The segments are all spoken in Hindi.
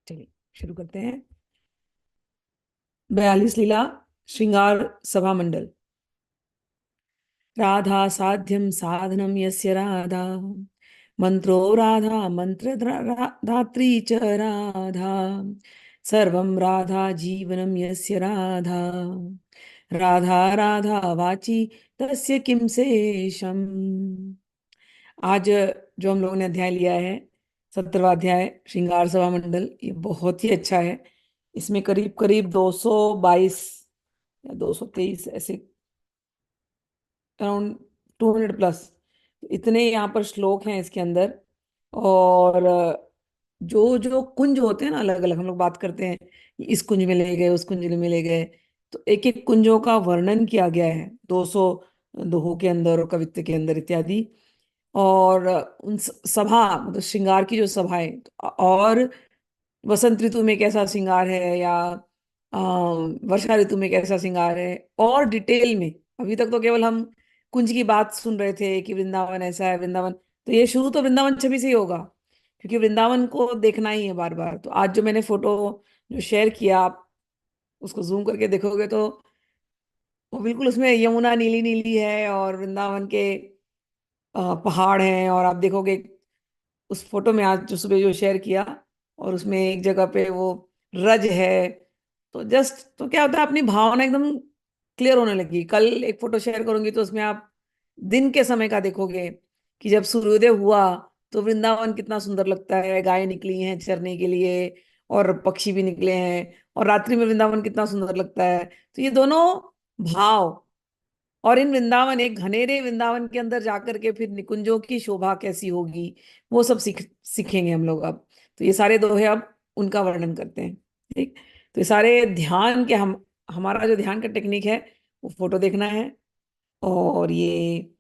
चलिए शुरू करते हैं। 42 लीला श्रृंगार सभा मंडल। राधा साध्यम साधनम यस्य राधा, मंत्रो राधा मंत्र धात्री च राधा, सर्वं राधा जीवनम यस्य राधा, राधा राधा वाची तस्य किम शेषम। आज जो हम लोगों ने अध्याय लिया है, 17वां अध्याय श्रृंगार सभा मंडल, ये बहुत ही अच्छा है। इसमें करीब करीब 222 या 223 ऐसे, अराउंड 200 प्लस इतने यहाँ पर श्लोक हैं इसके अंदर। और जो जो कुंज होते हैं ना, अलग अलग हम लोग बात करते हैं, इस कुंज में ले गए, उस कुंज में ले गए, तो एक एक कुंजों का वर्णन किया गया है 200 दोहों के अंदर और कवित्त के अंदर इत्यादि। और उन सभा मतलब श्रृंगार की जो सभाएं, और वसंत ऋतु में कैसा श्रृंगार है, या वर्षा ऋतु में कैसा श्रृंगार है, और डिटेल में। अभी तक तो केवल हम कुंज की बात सुन रहे थे कि वृंदावन ऐसा है, वृंदावन, तो ये शुरू तो वृंदावन छवि से ही होगा, क्योंकि वृंदावन को देखना ही है बार बार। तो आज जो मैंने फोटो जो शेयर किया, आप उसको जूम करके देखोगे तो वो बिल्कुल उसमें यमुना नीली नीली है और वृंदावन के पहाड़ हैं। और आप देखोगे उस फोटो में आज जो सुबह जो शेयर किया, और उसमें एक जगह पे वो रज है। तो जस्ट तो क्या होता है, अपनी भावना एकदम क्लियर होने लगी। कल एक फोटो शेयर करूंगी तो उसमें आप दिन के समय का देखोगे कि जब सूर्योदय हुआ तो वृंदावन कितना सुंदर लगता है, गायें निकली हैं चरने के लिए और पक्षी भी निकले हैं, और रात्रि में वृंदावन कितना सुंदर लगता है। तो ये दोनों भाव, और इन वृंदावन, एक घनेरे वृंदावन के अंदर जाकर के फिर निकुंजों की शोभा कैसी होगी, वो सब सीखेंगे हम लोग अब। तो ये सारे दोहे अब उनका वर्णन करते हैं। ठीक, तो ये सारे ध्यान के, हम हमारा जो ध्यान का टेक्निक है वो फोटो देखना है, और ये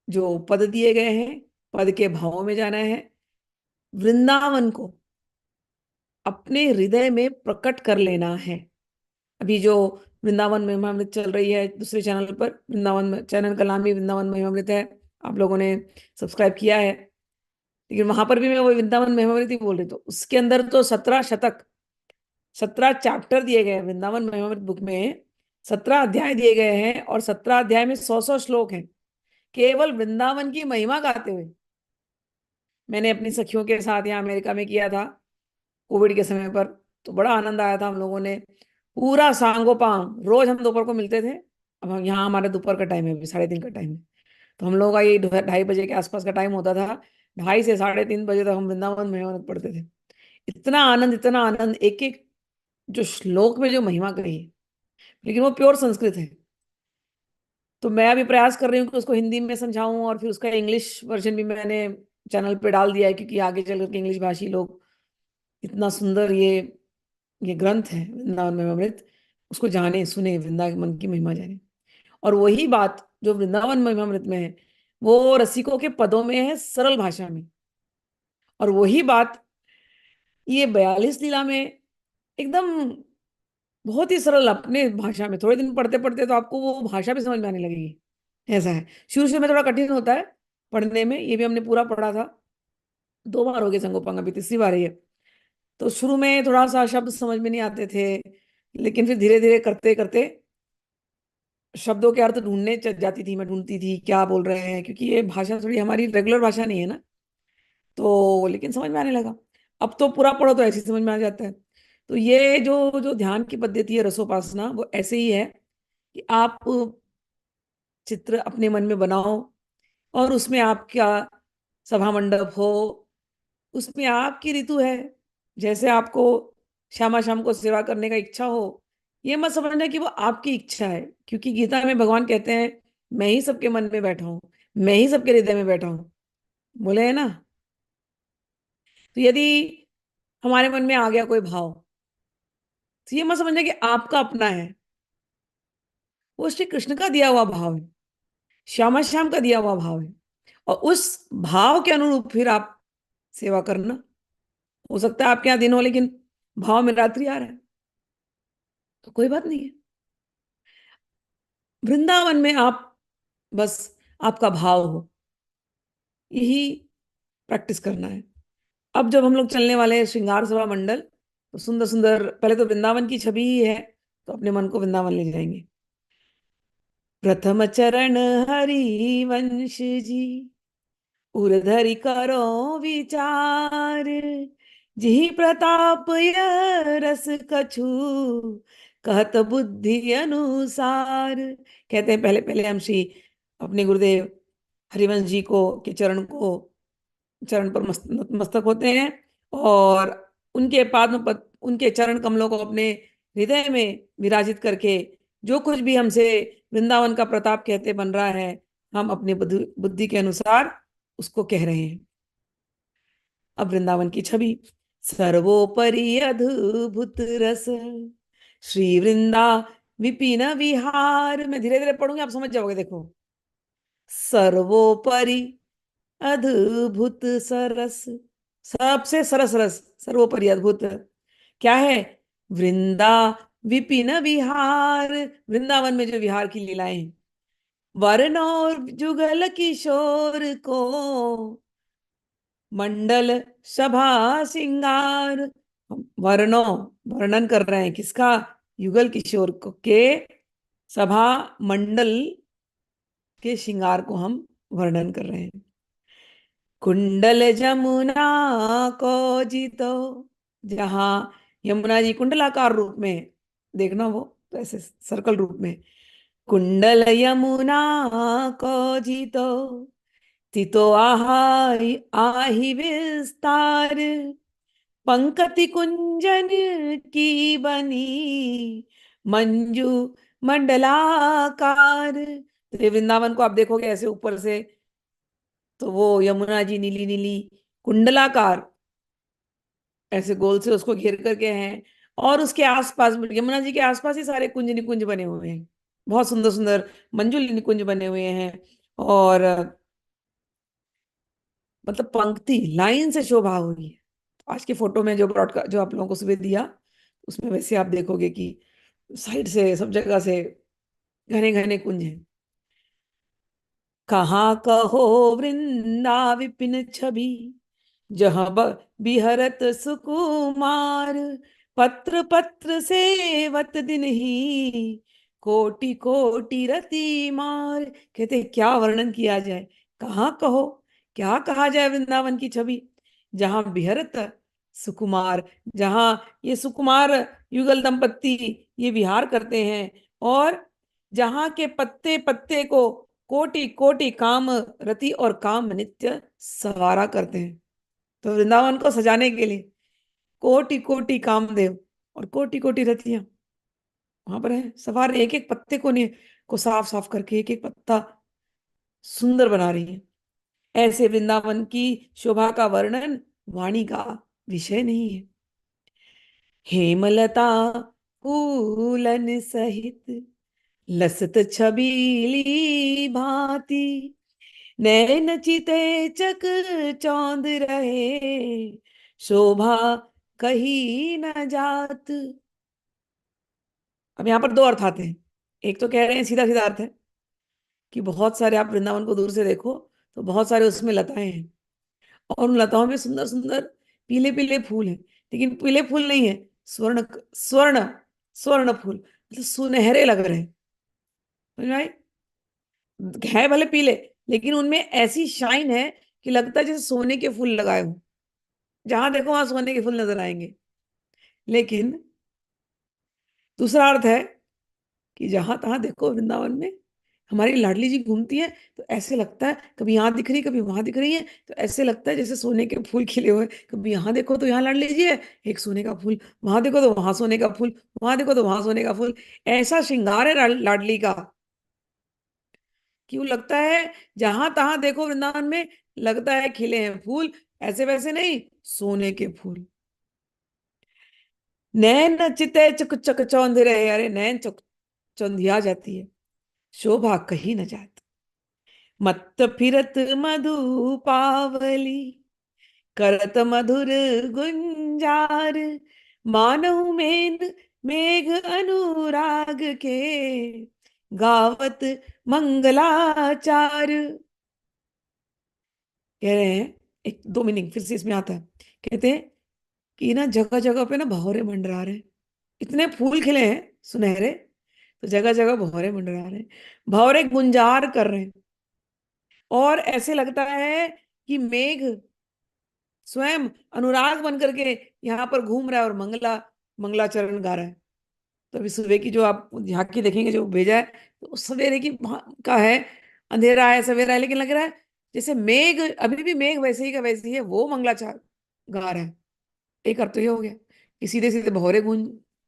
जो पद दिए गए हैं, पद के भावों में जाना है, वृंदावन को अपने हृदय में प्रकट कर लेना है। अभी जो वृंदावन महिमामृत चल रही है दूसरे चैनल पर, वृंदावन चैनल का नाम ही वृंदावन महिमामृत है, आप लोगों ने सब्सक्राइब किया है। लेकिन वहां पर भी मैं वो वृंदावन महिमामृत ही बोल रही, तो उसके अंदर तो 17 शतक, 17 चैप्टर दिए गए हैं वृंदावन महिमामृत बुक में। 17 अध्याय दिए गए हैं, और 17 अध्याय में 100 श्लोक हैं केवल वृंदावन की महिमा गाते हुए। मैंने अपनी सखियों के साथ यहाँ अमेरिका में किया था कोविड के समय पर, तो बड़ा आनंद आया था। हम लोगों ने पूरा सांगोपांग, रोज हम दोपहर को मिलते थे। अब हम यहाँ, हमारे दोपहर का टाइम है, अभी 3:30 का टाइम है, तो हम लोगों का ये 2:30 बजे के आसपास का टाइम होता था। 2:30 से 3:30 बजे तक हम वृंदावन में पढ़ते थे। इतना आनंद, इतना आनंद, एक एक जो श्लोक में जो महिमा कही है, लेकिन वो प्योर संस्कृत है। तो मैं अभी प्रयास कर रही हूँ कि उसको हिंदी में समझाऊं, और फिर उसका इंग्लिश वर्जन भी मैंने चैनल पे डाल दिया है, क्योंकि आगे चल करके इंग्लिश भाषी लोग, इतना सुंदर ये ग्रंथ है वृंदावन में अमृत, उसको जाने सुने, वृंदावन की महिमा जाने। और वही बात जो वृंदावन महिमामृत में है, वो रसिकों के पदों में है, सरल भाषा में। और वही बात ये 42 लीला में एकदम बहुत ही सरल अपने भाषा में, थोड़े दिन पढ़ते पढ़ते तो आपको वो भाषा भी समझ में आने लगेगी। ऐसा है, शुरू शुरू में थोड़ा कठिन होता है पढ़ने में, ये भी हमने पूरा पढ़ा था, 2 बार हो गए संगोपांग, अभी तीसरी बार है ये। तो शुरू में थोड़ा सा शब्द समझ में नहीं आते थे, लेकिन फिर धीरे धीरे करते करते शब्दों के अर्थ ढूंढने जाती थी मैं, ढूंढती थी क्या बोल रहे हैं, क्योंकि ये भाषा थोड़ी हमारी रेगुलर भाषा नहीं है ना। तो लेकिन समझ में आने लगा। अब तो पूरा पढ़ो तो ऐसे ही समझ में आ जाता है। तो ये जो जो ध्यान की पद्धति है रसोपासना, वो ऐसे ही है कि आप चित्र अपने मन में बनाओ, और उसमें आपका सभा मंडप हो, उसमें आपकी ऋतु है, जैसे आपको श्यामा शाम को सेवा करने का इच्छा हो। ये मत समझना कि वो आपकी इच्छा है, क्योंकि गीता में भगवान कहते हैं मैं ही सबके मन में बैठा हूं, मैं ही सबके हृदय में बैठा हूं, बोले है ना। तो यदि हमारे मन में आ गया कोई भाव, तो ये मत समझना कि आपका अपना है, वो श्री कृष्ण का दिया हुआ भाव है, श्यामा श्याम का दिया हुआ भाव है। और उस भाव के अनुरूप फिर आप सेवा करना। हो सकता है आपके यहाँ दिन हो, लेकिन भाव में रात्रि आ रहा है, तो कोई बात नहीं है। वृंदावन में आप बस, आपका भाव हो, यही प्रैक्टिस करना है। अब जब हम लोग चलने वाले हैं श्रृंगार सभा मंडल, तो सुंदर सुंदर पहले तो वृंदावन की छवि ही है, तो अपने मन को वृंदावन ले जाएंगे। प्रथम चरण हरि वंश जी, उर्धरि करो विचार, जिहि प्रताप यह रस कछु, कहत बुद्धि अनुसार। कहते हैं पहले पहले हम श्री अपने गुरुदेव हरिवंश जी को के चरण पर मस्तक होते हैं, और उनके पाद उनके चरण कमलों को अपने हृदय में विराजित करके जो कुछ भी हमसे वृंदावन का प्रताप कहते बन रहा है, हम अपनी बुद्धि बुद्धि के अनुसार उसको कह रहे हैं। अब वृंदावन की छवि। सर्वोपरि अद्भुत रस, श्री वृंदा विपिन विहार। मैं धीरे धीरे पढ़ूंगी, आप समझ जाओगे, देखो। सर्वोपरि अद्भुत सरस, सबसे सरस रस, सर्वोपरि अद्भुत क्या है? वृंदा विपिन विहार, वृंदावन में जो विहार की लीलाएं। वर्ण और जुगल किशोर को, मंडल सभा सिंगार। वर्णों, वर्णन कर रहे हैं किसका? युगल किशोर को के सभा मंडल के श्रृंगार को हम वर्णन कर रहे हैं। कुंडल जमुना को जीतो, जहां यमुना जी कुंडलाकार रूप में, देखना वो तो ऐसे सर्कल रूप में। कुंडल यमुना को जीतो, तितो आही आही विस्तार, पंकति कुंजन की बनी, मंजू मंडलाकार। तो ये वृंदावन को आप देखोगे ऐसे ऊपर से, तो वो यमुना जी नीली नीली कुंडलाकार ऐसे गोल से उसको घेर करके हैं, और उसके आसपास यमुना जी के आसपास ही सारे कुंज निकुंज बने हुए हैं, बहुत सुंदर सुंदर मंजुल निकुंज बने हुए हैं। और मतलब पंक्ति लाइन से शोभा हो रही है। तो आज की फोटो में जो ब्रॉडकास्ट जो आप लोगों को सुबह दिया, उसमें वैसे आप देखोगे कि साइड से सब जगह से घने घने कुंज हैं। कहाँ कहो वृंदा विपिन छवि, जहाँ बिहरत सुकुमार, पत्र पत्र सेवत दिन ही, कोटि कोटि रति मार। कहते क्या वर्णन किया जाए, कहाँ कहो, क्या कहा जाए वृंदावन की छवि। जहाँ बिहरत सुकुमार, जहाँ ये सुकुमार युगल दंपत्ति ये विहार करते हैं, और जहाँ के पत्ते पत्ते को कोटि कोटि काम रति और काम नित्य सवारा करते हैं। तो वृंदावन को सजाने के लिए कोटि कोटि कामदेव और कोटि कोटि रतियां वहां पर है, सवार एक एक पत्ते को ने को साफ साफ करके एक एक पत्ता सुंदर बना रही है। ऐसे वृंदावन की शोभा का वर्णन वाणी का विषय नहीं है। हेमलता फूलन सहित, लसत छबीली भांति, नैन चिते चक चौंध रहे, शोभा कही न जात। अब यहाँ पर दो अर्थ आते हैं। एक तो कह रहे हैं सीधा सीधा अर्थ है कि बहुत सारे, आप वृंदावन को दूर से देखो तो बहुत सारे उसमें लताएं हैं, और उन लताओं में सुंदर सुंदर पीले पीले फूल हैं, लेकिन पीले फूल नहीं है, स्वर्ण स्वर्ण स्वर्ण फूल, मतलब सुनहरे लग रहे हैं। समझ में आई? है भले पीले, लेकिन उनमें ऐसी शाइन है कि लगता है जैसे सोने के फूल लगाए हो, जहां देखो वहां सोने के फूल नजर आएंगे। लेकिन दूसरा अर्थ है कि जहां तहां देखो वृंदावन में हमारी लाडली जी घूमती है, तो ऐसे लगता है कभी यहाँ दिख रही कभी वहां दिख रही है, तो ऐसे लगता है जैसे सोने के फूल खिले हुए। कभी यहाँ देखो तो यहाँ लाडली जी है, एक सोने का फूल, वहां देखो तो वहां सोने का फूल, वहां देखो तो वहां सोने का फूल। ऐसा श्रृंगार है लाडली का, क्यों लगता है जहां तहां देखो वृंदावन में लगता है खिले हैं फूल, ऐसे वैसे नहीं, सोने के फूल। नैन चिते चक चक चौंध रहे, अरे नैन चक चौंधिया जाती है, शोभा कही न जाती। मत्त फिरत मधु पावली, करत मधुर गुंजार, मानहु मेन मेघ अनुराग के, गावत मंगलाचार। कह रहे हैं, एक दो मीनिंग फिर से इसमें आता है। कहते हैं कि ना जगह जगह पे ना भंवरे मंडरा रहे हैं। इतने फूल खिले हैं सुनहरे, तो जगह जगह भंवरे मंडरा रहे हैं, भंवरे गुंजार कर रहे हैं। और ऐसे लगता है कि मेघ स्वयं अनुराग बन करके यहाँ पर घूम रहा है और मंगलाचरण गा रहा है। तो अभी सुबह की जो आप झांकी देखेंगे जो भेजा है, तो सवेरे की का है। अंधेरा है, सवेरा है, लेकिन लग रहा है जैसे मेघ, अभी भी मेघ वैसे ही का वैसे ही है, वो मंगलाचार गा रहा है। एक अर्थ तो ये हो गया कि सीधे सीधे भौरे घूम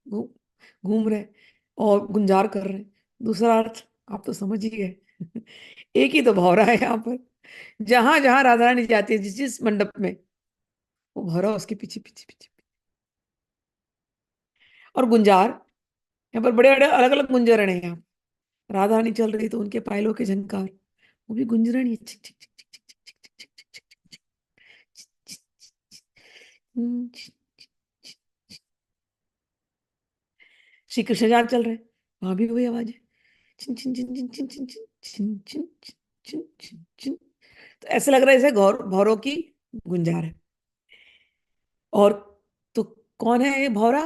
घूम रहे हैं और गुंजार कर रहे हैं। दूसरा अर्थ आप तो समझ ही गए। एक ही तो भौरा है यहाँ पर, जहां जहां राधा रानी जाती है, जिस जिस मंडप में, वो भौरा उसके पीछे पीछे पीछे। और गुंजार, यहाँ पर बड़े बड़े अलग अलग गुंजरण है यहाँ। राधा रानी चल रही तो उनके पायलों के झनकार, वो भी गुंजरण ही छिक छिक छिक छिक छिक छिक छिक छिक छिक छिक छिक छिक छिक। श्री कृष्ण जाग चल रहे, वहां भी वही आवाज है, चिन चिन चिन चिन चिन चिन चिन चिन चिन चिन चिन चिन। तो ऐसे लग रहा है जैसे गौर भौरों की गुंजार है। और तो कौन है ये भौरा?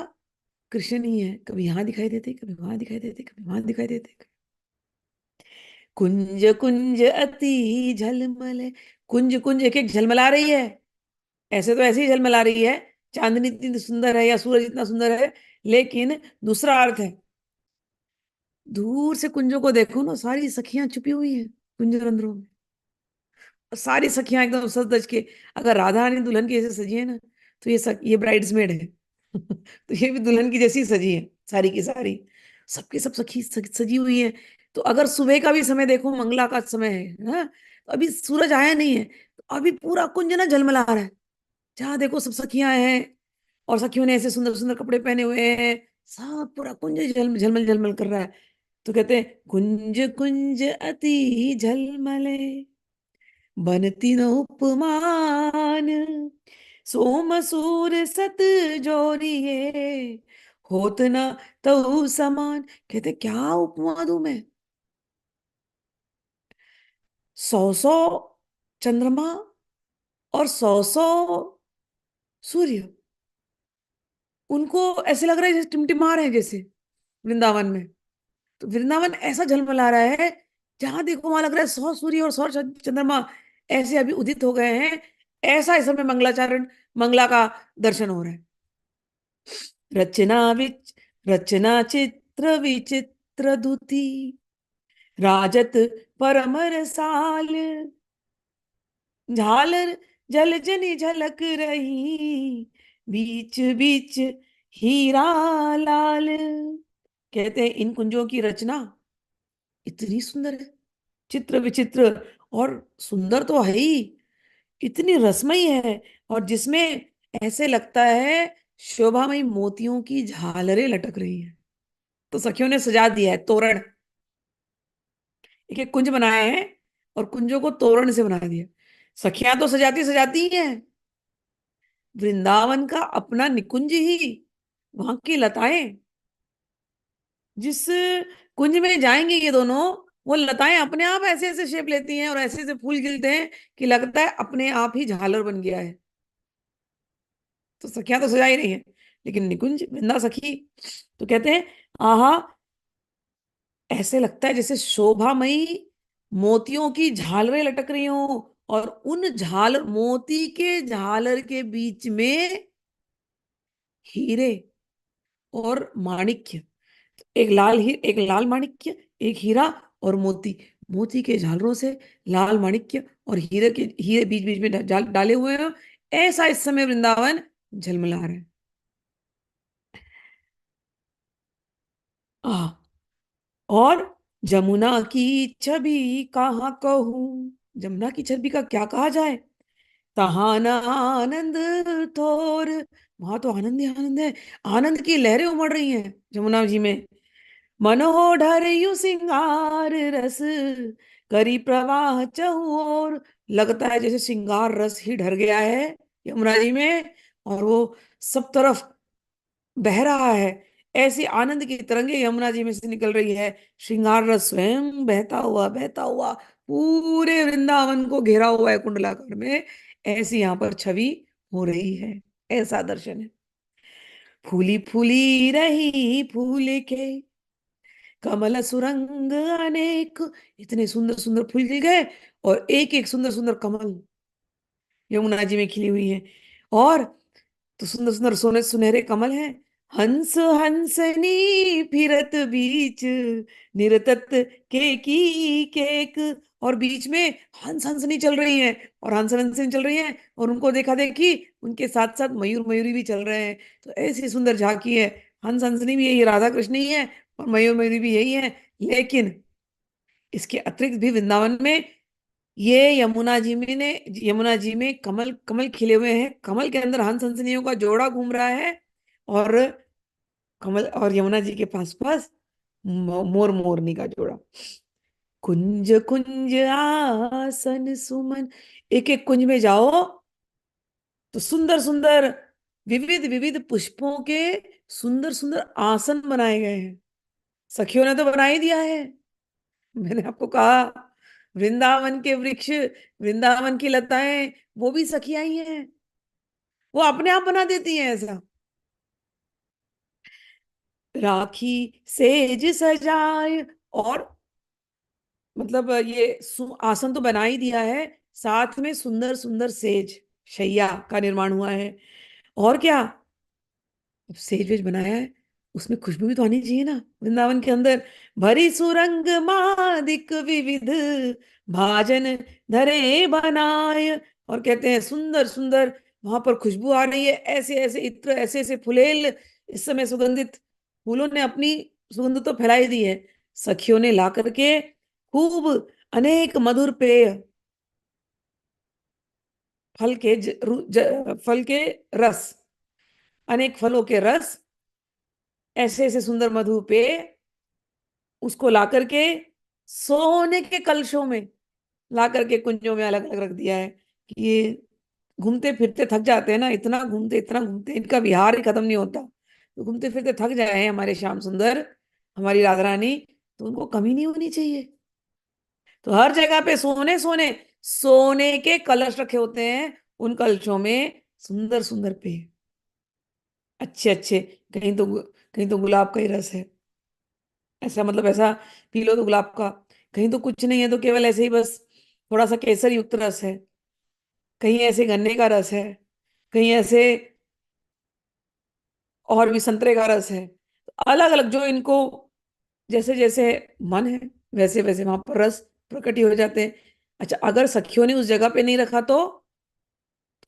कृष्ण ही है। कभी यहाँ दिखाई देते, कभी वहां दिखाई देते, कभी वहां दिखाई देते। कुंज कुंज अति झलमल, कुंज कुंज एक एक झलमला रही है। ऐसे तो ऐसे ही झलमला रही है, चांदनी इतनी सुंदर है या सूरज इतना सुंदर है, लेकिन दूसरा अर्थ है। दूर से कुंजों को देखो ना, सारी सखियां छुपी हुई हैं कुंज रंध्रों में। और सारी सखियां एकदम सज धज के, अगर राधा रानी दुल्हन की जैसे सजी है ना, तो ये ब्राइड्समेड है। तो ये भी दुल्हन की जैसी सजी है, सारी की सारी, सबके सब सखी सजी हुई है। तो अगर सुबह का भी समय देखो, मंगला का समय है हाँ? तो अभी सूरज आया नहीं है, तो अभी पूरा कुंज ना झलमला रहा है। जहां देखो सब सखियां हैं, और सखियों ने ऐसे सुंदर सुंदर कपड़े पहने हुए हैं। सब पूरा कुंज झलमल झलमल कर रहा है। तो कहते हैं कुंज कुंज अति झलमले, बनती न उपमान, सोम सूर सत जोरिए, होत न तहु समान। कहते क्या उपमा दूं मैं? 100 100 चंद्रमा और 100 100 सूर्य, उनको ऐसे लग रहा है जैसे टिमटिमा रहे हैं जैसे वृंदावन में। तो वृंदावन ऐसा झलमला रहा है, जहां देखो वहां लग रहा है 100 सूर्य और 100 चंद्रमा ऐसे अभी उदित हो गए हैं। ऐसा इस समय मंगलाचरण, मंगला का दर्शन हो रहा है। रचना विच रचना चित्र विचित्र दुति, राजत परम रसाल, झालर जल जनी झलक रही, बीच बीच हीरा लाल। कहते हैं इन कुंजों की रचना इतनी सुंदर है, चित्र विचित्र, और सुंदर तो है ही, इतनी रसमयी है, और जिसमें ऐसे लगता है शोभामयी मोतियों की झालरें लटक रही हैं। तो सखियों ने सजा दिया है तोरण, एक एक कुंज बनाए हैं और कुंजों को तोरण से बना दिया। सखियां तो सजाती सजाती ही हैं, वृंदावन का अपना निकुंज ही, वहां की लताएं, जिस कुंज में जाएंगे ये दोनों, वो लताएं अपने आप ऐसे ऐसे शेप लेती हैं और ऐसे ऐसे फूल खिलते हैं कि लगता है अपने आप ही झालर बन गया है। तो सखियां तो सजा ही रही हैं, लेकिन निकुंज वृंदा सखी तो कहते हैं आहा, ऐसे लगता है जैसे शोभामयी मोतियों की झालरें लटक रही हो, और उन झालर मोती के झालर के बीच में हीरे और माणिक्य, एक लाल माणिक्य, एक हीरा और मोती, मोती के झालरों से लाल माणिक्य और हीरे बीच बीच में डाले हुए हैं। ऐसा इस समय वृंदावन झलमला रहा है। आ, और जमुना की छवि कहाँ कहूँ, जमुना की छवि का क्या कहा जाए, तहां न आनंद थोर, वहां तो आनंद ही आनंद है। आनंद की लहरें उमड़ रही हैं जमुना जी में। मनोढ़ यू सिंगार रस, करी प्रवाह चहुओर, लगता है जैसे सिंगार रस ही ढर गया है यमुना जी में, और वो सब तरफ बह रहा है। ऐसी आनंद की तरंगे यमुना जी में से निकल रही है। श्रृंगार रस स्वयं बहता हुआ पूरे वृंदावन को घेरा हुआ है कुंडलाकार में। ऐसी यहाँ पर छवि हो रही है। ऐसा दर्शन है। फूली फूली रही फूल के कमल सुरंग अनेक। इतने सुंदर सुंदर फूल खिल गए, और एक एक सुंदर सुंदर कमल यमुना जी में खिली हुई है। और तो सुंदर सुंदर सोने सुनहरे कमल हैं। हंस हंसनी फिरत बीच निरतत के केक। और बीच में हंस हंसनी चल रही है, और हंस हंसनी चल रही है, और उनको देखा देखी उनके साथ साथ मयूर मयूरी भी चल रहे हैं। तो ऐसी सुंदर झांकी है। हंस हंसनी भी यही राधा कृष्ण ही है, और मयूर मयूरी भी यही है। लेकिन इसके अतिरिक्त भी वृंदावन में ये यमुना जी में कमल कमल खिले हुए हैं। कमल के अंदर हंस हंसनियों का जोड़ा घूम रहा है। और कमल और यमुना जी के पास पास मोर मोरनी का जोड़ा। कुंज कुंज आसन सुमन। एक एक कुंज में जाओ तो सुंदर सुंदर विविध विविध पुष्पों के सुंदर सुंदर आसन बनाए गए हैं। सखियों ने तो बना ही दिया है। मैंने आपको कहा, वृंदावन के वृक्ष, वृंदावन की लताएं, वो भी सखियां ही हैं। वो अपने आप बना देती हैं ऐसा। राखी सेज सजाए, और मतलब ये आसन तो बना ही दिया है, साथ में सुंदर सुंदर सेज शैया का निर्माण हुआ है। और क्या, अब सेज वेज बनाया है, उसमें खुशबू भी तो आनी चाहिए ना वृंदावन के अंदर। भरी सुरंग मादिक विविध भाजन धरे बनाए। और कहते हैं सुंदर सुंदर वहां पर खुशबू आ रही है, ऐसे ऐसे इत्र, ऐसे ऐसे फुलेल इस समय सुगंधित फूलों ने अपनी सुगंध तो फैलाई दी है। सखियों ने ला करके खूब अनेक मधुर पेय, फल के फल के रस, अनेक फलों के रस, ऐसे ऐसे सुंदर मधु पेय, उसको ला करके सोने के कलशों में ला करके कुंजों में अलग अलग रख दिया है। कि ये घूमते फिरते थक जाते हैं ना, इतना घूमते इनका विहार ही खत्म नहीं होता। तो घूमते फिरते थक जाए हैं हमारे श्याम सुंदर, हमारी राधा रानी, तो उनको कमी नहीं होनी चाहिए। तो हर जगह पे सोने सोने सोने के कलश रखे होते हैं, उन कलशों में सुंदर सुंदर पेय, अच्छे अच्छे। कहीं तो गुलाब का ही रस है, ऐसा मतलब ऐसा पी लो तो गुलाब का। कहीं तो कुछ नहीं है, तो केवल ऐसे ही बस थोड़ा सा केसर युक्त रस है। कहीं ऐसे गन्ने का रस है, कहीं ऐसे और भी संतरे का रस है। अलग अलग जो इनको जैसे जैसे मन है, वैसे वैसे वहां पर रस प्रकट ही हो जाते हैं। अच्छा, अगर सखियों ने उस जगह पे नहीं रखा तो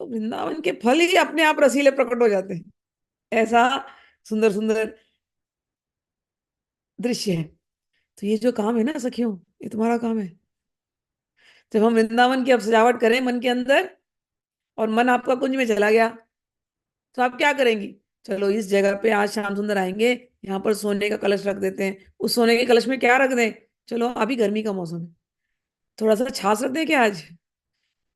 वृंदावन के फल ही अपने आप रसीले प्रकट हो जाते हैं। ऐसा सुंदर सुंदर दृश्य है। तो ये जो काम है ना सखियों, ये तुम्हारा काम है। जब हम वृंदावन की अब सजावट करें मन के अंदर, और मन आपका कुंज में चला गया, तो आप क्या करेंगी? चलो इस जगह पे आज श्याम सुंदर आएंगे, यहाँ पर सोने का कलश रख देते हैं। उस सोने के कलश में क्या रख दें? चलो अभी गर्मी का मौसम है, थोड़ा सा छाछ रख दें क्या आज?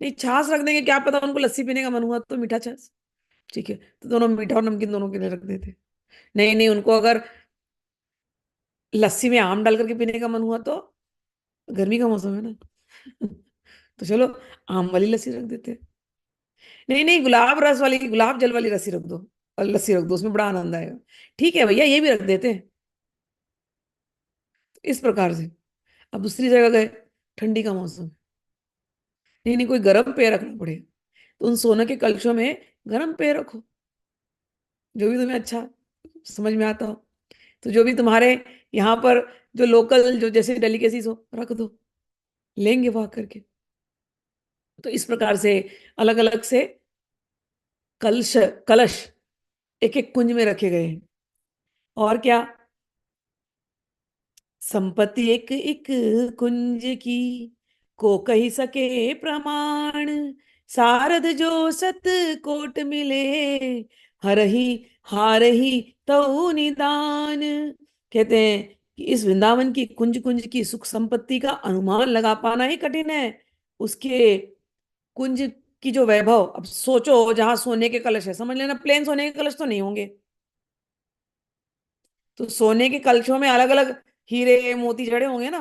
नहीं, छाछ रख देंगे, क्या पता उनको लस्सी पीने का मन हुआ तो मीठा छाछ। ठीक है, तो दोनों मीठा और नमकीन दोनों के लिए रख देते। नहीं नहीं, उनको अगर लस्सी में आम डाल करके पीने का मन हुआ तो, गर्मी का मौसम है ना तो चलो आम वाली लस्सी रख देते। नहीं नहीं, गुलाब रस वाली, गुलाब जल वाली रस्सी रख दो, और लस्सी रख दो, उसमें बड़ा आनंद आएगा। ठीक है भैया, ये भी रख देते हैं। इस प्रकार से अब दूसरी जगह गए, ठंडी का मौसम, नहीं नहीं, कोई गर्म पेय रखना पड़ेगा। तो उन सोने के कलशों में गर्म पेय रखो, जो भी तुम्हें अच्छा समझ में आता हो। तो जो भी तुम्हारे यहाँ पर जो लोकल जो जैसे डेलिकेसीज हो रख दो, लेंगे वहां करके। तो इस प्रकार से अलग अलग से कलश कलश एक एक कुंज में रखे गए हैं। और क्या, संपत्ति एक एक कुंज की को कही सके प्रमाण। सारद जो सत कोट मिले हरहि हारहि तऊ निदान। कहते हैं कि इस वृंदावन की कुंज कुंज की सुख संपत्ति का अनुमान लगा पाना ही कठिन है। उसके कुंज की जो वैभव, अब सोचो जहां सोने के कलश है, समझ लेना प्लेन सोने के कलश तो नहीं होंगे। तो सोने के कलशों में अलग अलग हीरे मोती जड़े होंगे ना।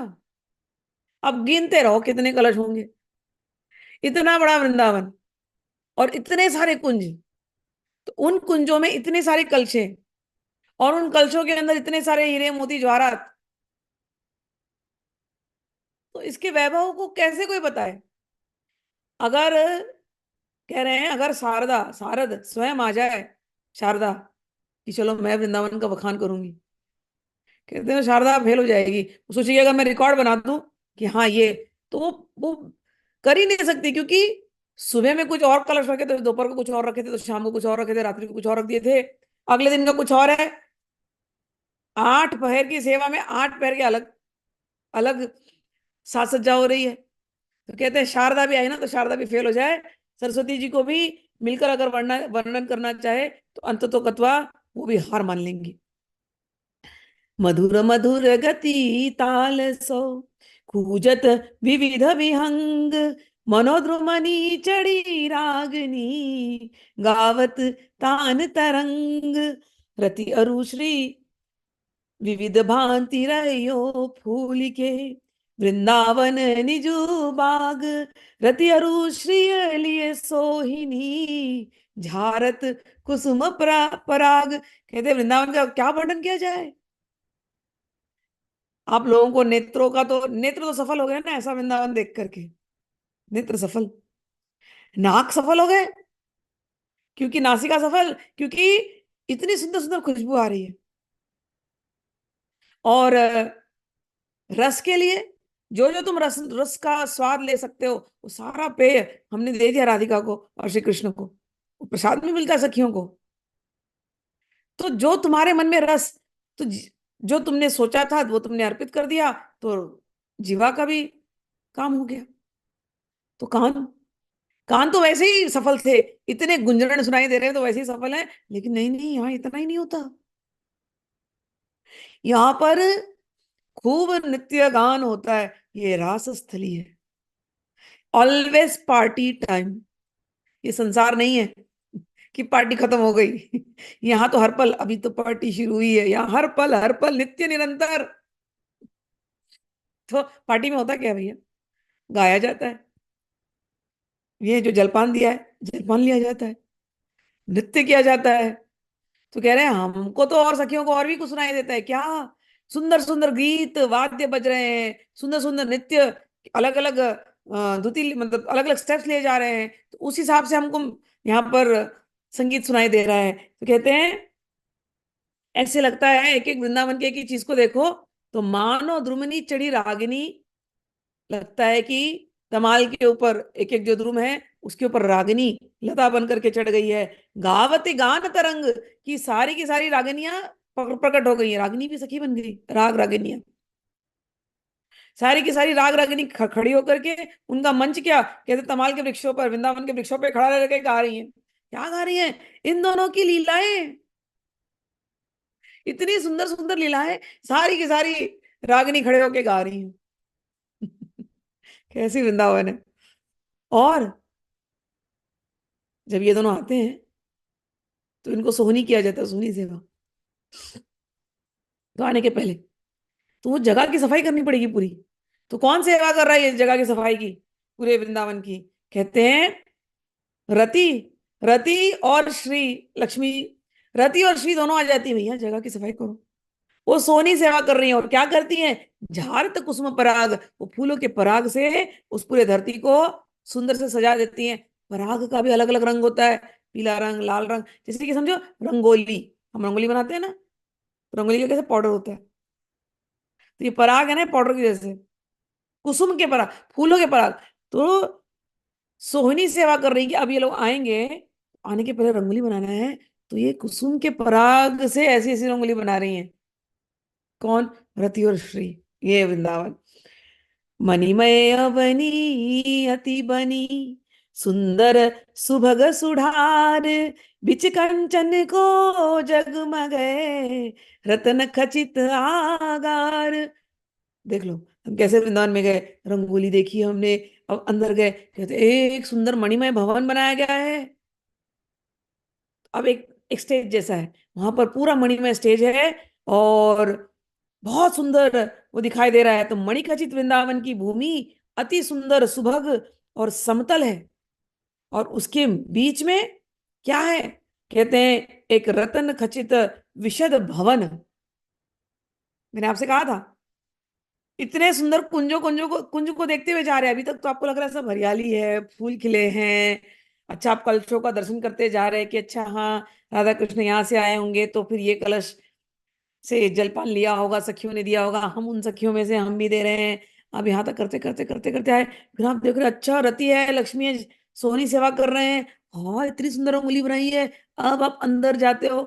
अब गिनते रहो कितने कलश होंगे। इतना बड़ा वृंदावन और इतने सारे कुंज, तो उन कुंजों में इतने सारे कलश हैं। और उन कलशों के अंदर इतने सारे हीरे मोती जवाहरात। तो इसके वैभव को कैसे कोई बताए? अगर कह रहे हैं, अगर शारदा शारद स्वयं आ जाए, शारदा, कि चलो मैं वृंदावन का बखान करूंगी, कहते हैं शारदा फेल हो जाएगी। वो सोचिए अगर मैं रिकॉर्ड बना दूं कि हाँ ये, तो वो कर ही नहीं सकती, क्योंकि सुबह में कुछ और कलश रखे थे, दोपहर को कुछ और रखे थे, तो शाम को कुछ और रखे थे, रात्रि को कुछ और रख दिए थे, अगले दिन का कुछ और है। 8 पहर की सेवा में 8 पहर के अलग अलग साज सज्जा हो रही है। तो कहते हैं शारदा भी आई ना, तो शारदा भी फेल हो जाए, सरस्वती जी को भी मिलकर अगर वर्णन वर्णन करना चाहे, तो अंत तो कतवा वो भी हार मान लेंगी। मधुर मधुर गति ताल सो, कूजत विविध विहंग, मनोद्रुमनि चढ़ी रागनी, गावत तान तरंग, रति अरुश्री विविध भांति रहियो फूल के, वृंदावन निजु बाग, रति अरुश्री लिए सोहिनी, झारत कुसुम पराग। कहते वृंदावन का क्या वर्णन किया जाए। आप लोगों को नेत्रों का तो, नेत्र तो सफल हो गए ना ऐसा वृंदावन देख करके, नेत्र सफल, नाक सफल हो गए, क्योंकि नासिका सफल, क्योंकि इतनी सुंदर सुंदर खुशबू आ रही है। और रस के लिए जो जो तुम रस रस का स्वाद ले सकते हो, वो सारा पेय हमने दे दिया राधिका को और श्री कृष्ण को, वो प्रसाद में मिलता है सखियों को। तो जो तुम्हारे मन में रस, तो जो तुमने सोचा था वो तुमने अर्पित कर दिया, तो जीवा का भी काम हो गया। तो कान, कान तो वैसे ही सफल थे, इतने गुंजरण सुनाई दे रहे हैं तो वैसे ही सफल है, लेकिन नहीं नहीं, यहाँ इतना ही नहीं होता। यहाँ पर खूब नृत्य गान होता है, ये रास स्थली है, ऑलवेज पार्टी टाइम। ये संसार नहीं है कि पार्टी खत्म हो गई। यहाँ तो हर पल, अभी तो पार्टी शुरू हुई है, यहाँ हर पल नित्य निरंतर। तो पार्टी में होता क्या है भैया, गाया जाता है, ये जो जलपान दिया है जलपान लिया जाता है, नृत्य किया जाता है। तो कह रहे हैं हमको तो और सखियों को और भी कुछ सुनाई देता है क्या, सुंदर सुंदर गीत वाद्य बज रहे हैं, सुंदर सुंदर नृत्य, अलग अलग धुती, मतलब अलग अलग स्टेप्स लिए जा रहे हैं, तो उस हिसाब से हमको यहाँ पर संगीत सुनाई दे रहा है। तो कहते हैं ऐसे लगता है एक एक वृंदावन के एक ही चीज को देखो, तो मानो द्रुमनी चढ़ी रागिनी, लगता है कि तमाल के ऊपर एक एक जो द्रुम है उसके ऊपर रागिनी लता बन करके चढ़ गई है। गावती गान तरंग, की सारी रागिनियां प्रकट हो गई है, रागिनी भी सखी बन गई, राग रागिनियां सारी की सारी राग रागिनी खड़ी होकर के, उनका मंच क्या कहते, तमाल के वृक्षों पर, वृंदावन के वृक्षों पर खड़ा रह के गा रही हैं। क्या गा रही हैं? इन दोनों की लीलाएं, इतनी सुंदर सुंदर लीलाएं, सारी की सारी रागिनी खड़े होके गा रही हैं। कैसी वृंदावन है। और जब ये दोनों आते हैं तो इनको सोहनी किया जाता है, सोहनी सेवा। तो आने के पहले तो वो जगह की सफाई करनी पड़ेगी पूरी। तो कौन सेवा कर रहा है ये जगह की सफाई की, पूरे वृंदावन की? कहते हैं रति, रति और श्री लक्ष्मी, रति और श्री दोनों आ जाती है, भैया जगह की सफाई करो। वो सोनी सेवा कर रही है, और क्या करती हैं? झारत कुसुम पराग, वो फूलों के पराग से उस पूरे धरती को सुंदर से सजा देती हैं। पराग का भी अलग अलग रंग होता है, पीला रंग, लाल रंग, जैसे कि समझो रंगोली, हम रंगोली बनाते हैं ना, तो रंगोली का कैसे पाउडर होता है, तो ये पराग है ना पाउडर की जैसे, कुसुम के पराग, फूलों के पराग। तो सोहनी सेवा कर रही है कि अब ये लोग आएंगे, आने के पहले रंगोली बनाना है, तो ये कुसुम के पराग से ऐसी ऐसी रंगोली बना रही हैं। कौन? रति और श्री, ये वृंदावन। मणिमय बनी अति बनी, सुंदर सुभग सुढ़ार, बिच कंचन को जगमगे, रतन खचित आगार। देख लो हम कैसे वृंदावन में गए, रंगोली देखी हमने, अब अंदर गए, कहते एक सुंदर मणिमय भवन बनाया गया है। अब एक स्टेज जैसा है, वहां पर पूरा मणिमय स्टेज है, और बहुत सुंदर वो दिखाई दे रहा है। तो मणिखचित वृंदावन की भूमि अति सुंदर सुभग और समतल है, और उसके बीच में क्या है? कहते हैं एक रतन खचित विशद भवन। मैंने आपसे कहा था, इतने सुंदर कुंज को देखते हुए जा रहे हैं। अभी तक तो आपको लग रहा है सब हरियाली है, फूल खिले हैं। अच्छा, आप कलशों का दर्शन करते जा रहे हैं कि अच्छा हाँ, राधा कृष्ण यहाँ से आए होंगे तो फिर ये कलश से जलपान लिया होगा, सखियों ने दिया होगा, हम उन सखियों में से हम भी दे रहे हैं। अब यहाँ तक करते करते करते करते आए, फिर आप देख रहे हैं, अच्छा रति है, लक्ष्मी है, सोहनी सेवा कर रहे हैं। हाँ, इतनी सुंदर रंगोली बनाई है। अब आप अंदर जाते हो,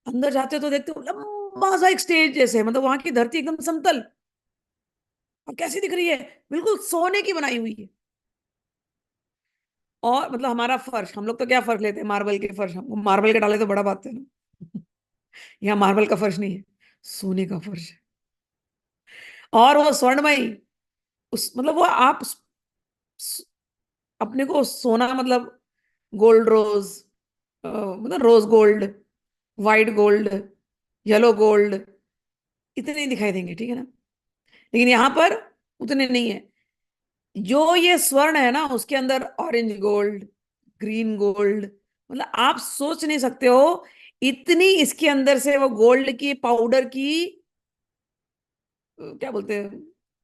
अंदर जाते हो तो देखते हो लंबा सा एक स्टेज जैसे, मतलब वहां की धरती एकदम समतल। अब कैसी दिख रही है? बिल्कुल सोने की बनाई हुई है। और मतलब हमारा फर्श, हम लोग तो क्या फर्श लेते हैं, मार्बल के फर्श, हम मार्बल के डाले तो बड़ा बात है ना। यहाँ मार्बल का फर्श नहीं है, सोने का फर्श है। और वो स्वर्णमयी, उस मतलब वो आप स- अपने को सोना मतलब गोल्ड रोज, मतलब rose gold, white gold, yellow gold, इतने ही दिखाई देंगे, ठीक है ना। लेकिन यहाँ पर उतने नहीं है। जो ये स्वर्ण है ना, उसके अंदर ऑरेंज गोल्ड, ग्रीन गोल्ड, मतलब आप सोच नहीं सकते हो, इतनी इसके अंदर से वो गोल्ड की पाउडर की क्या बोलते हैं,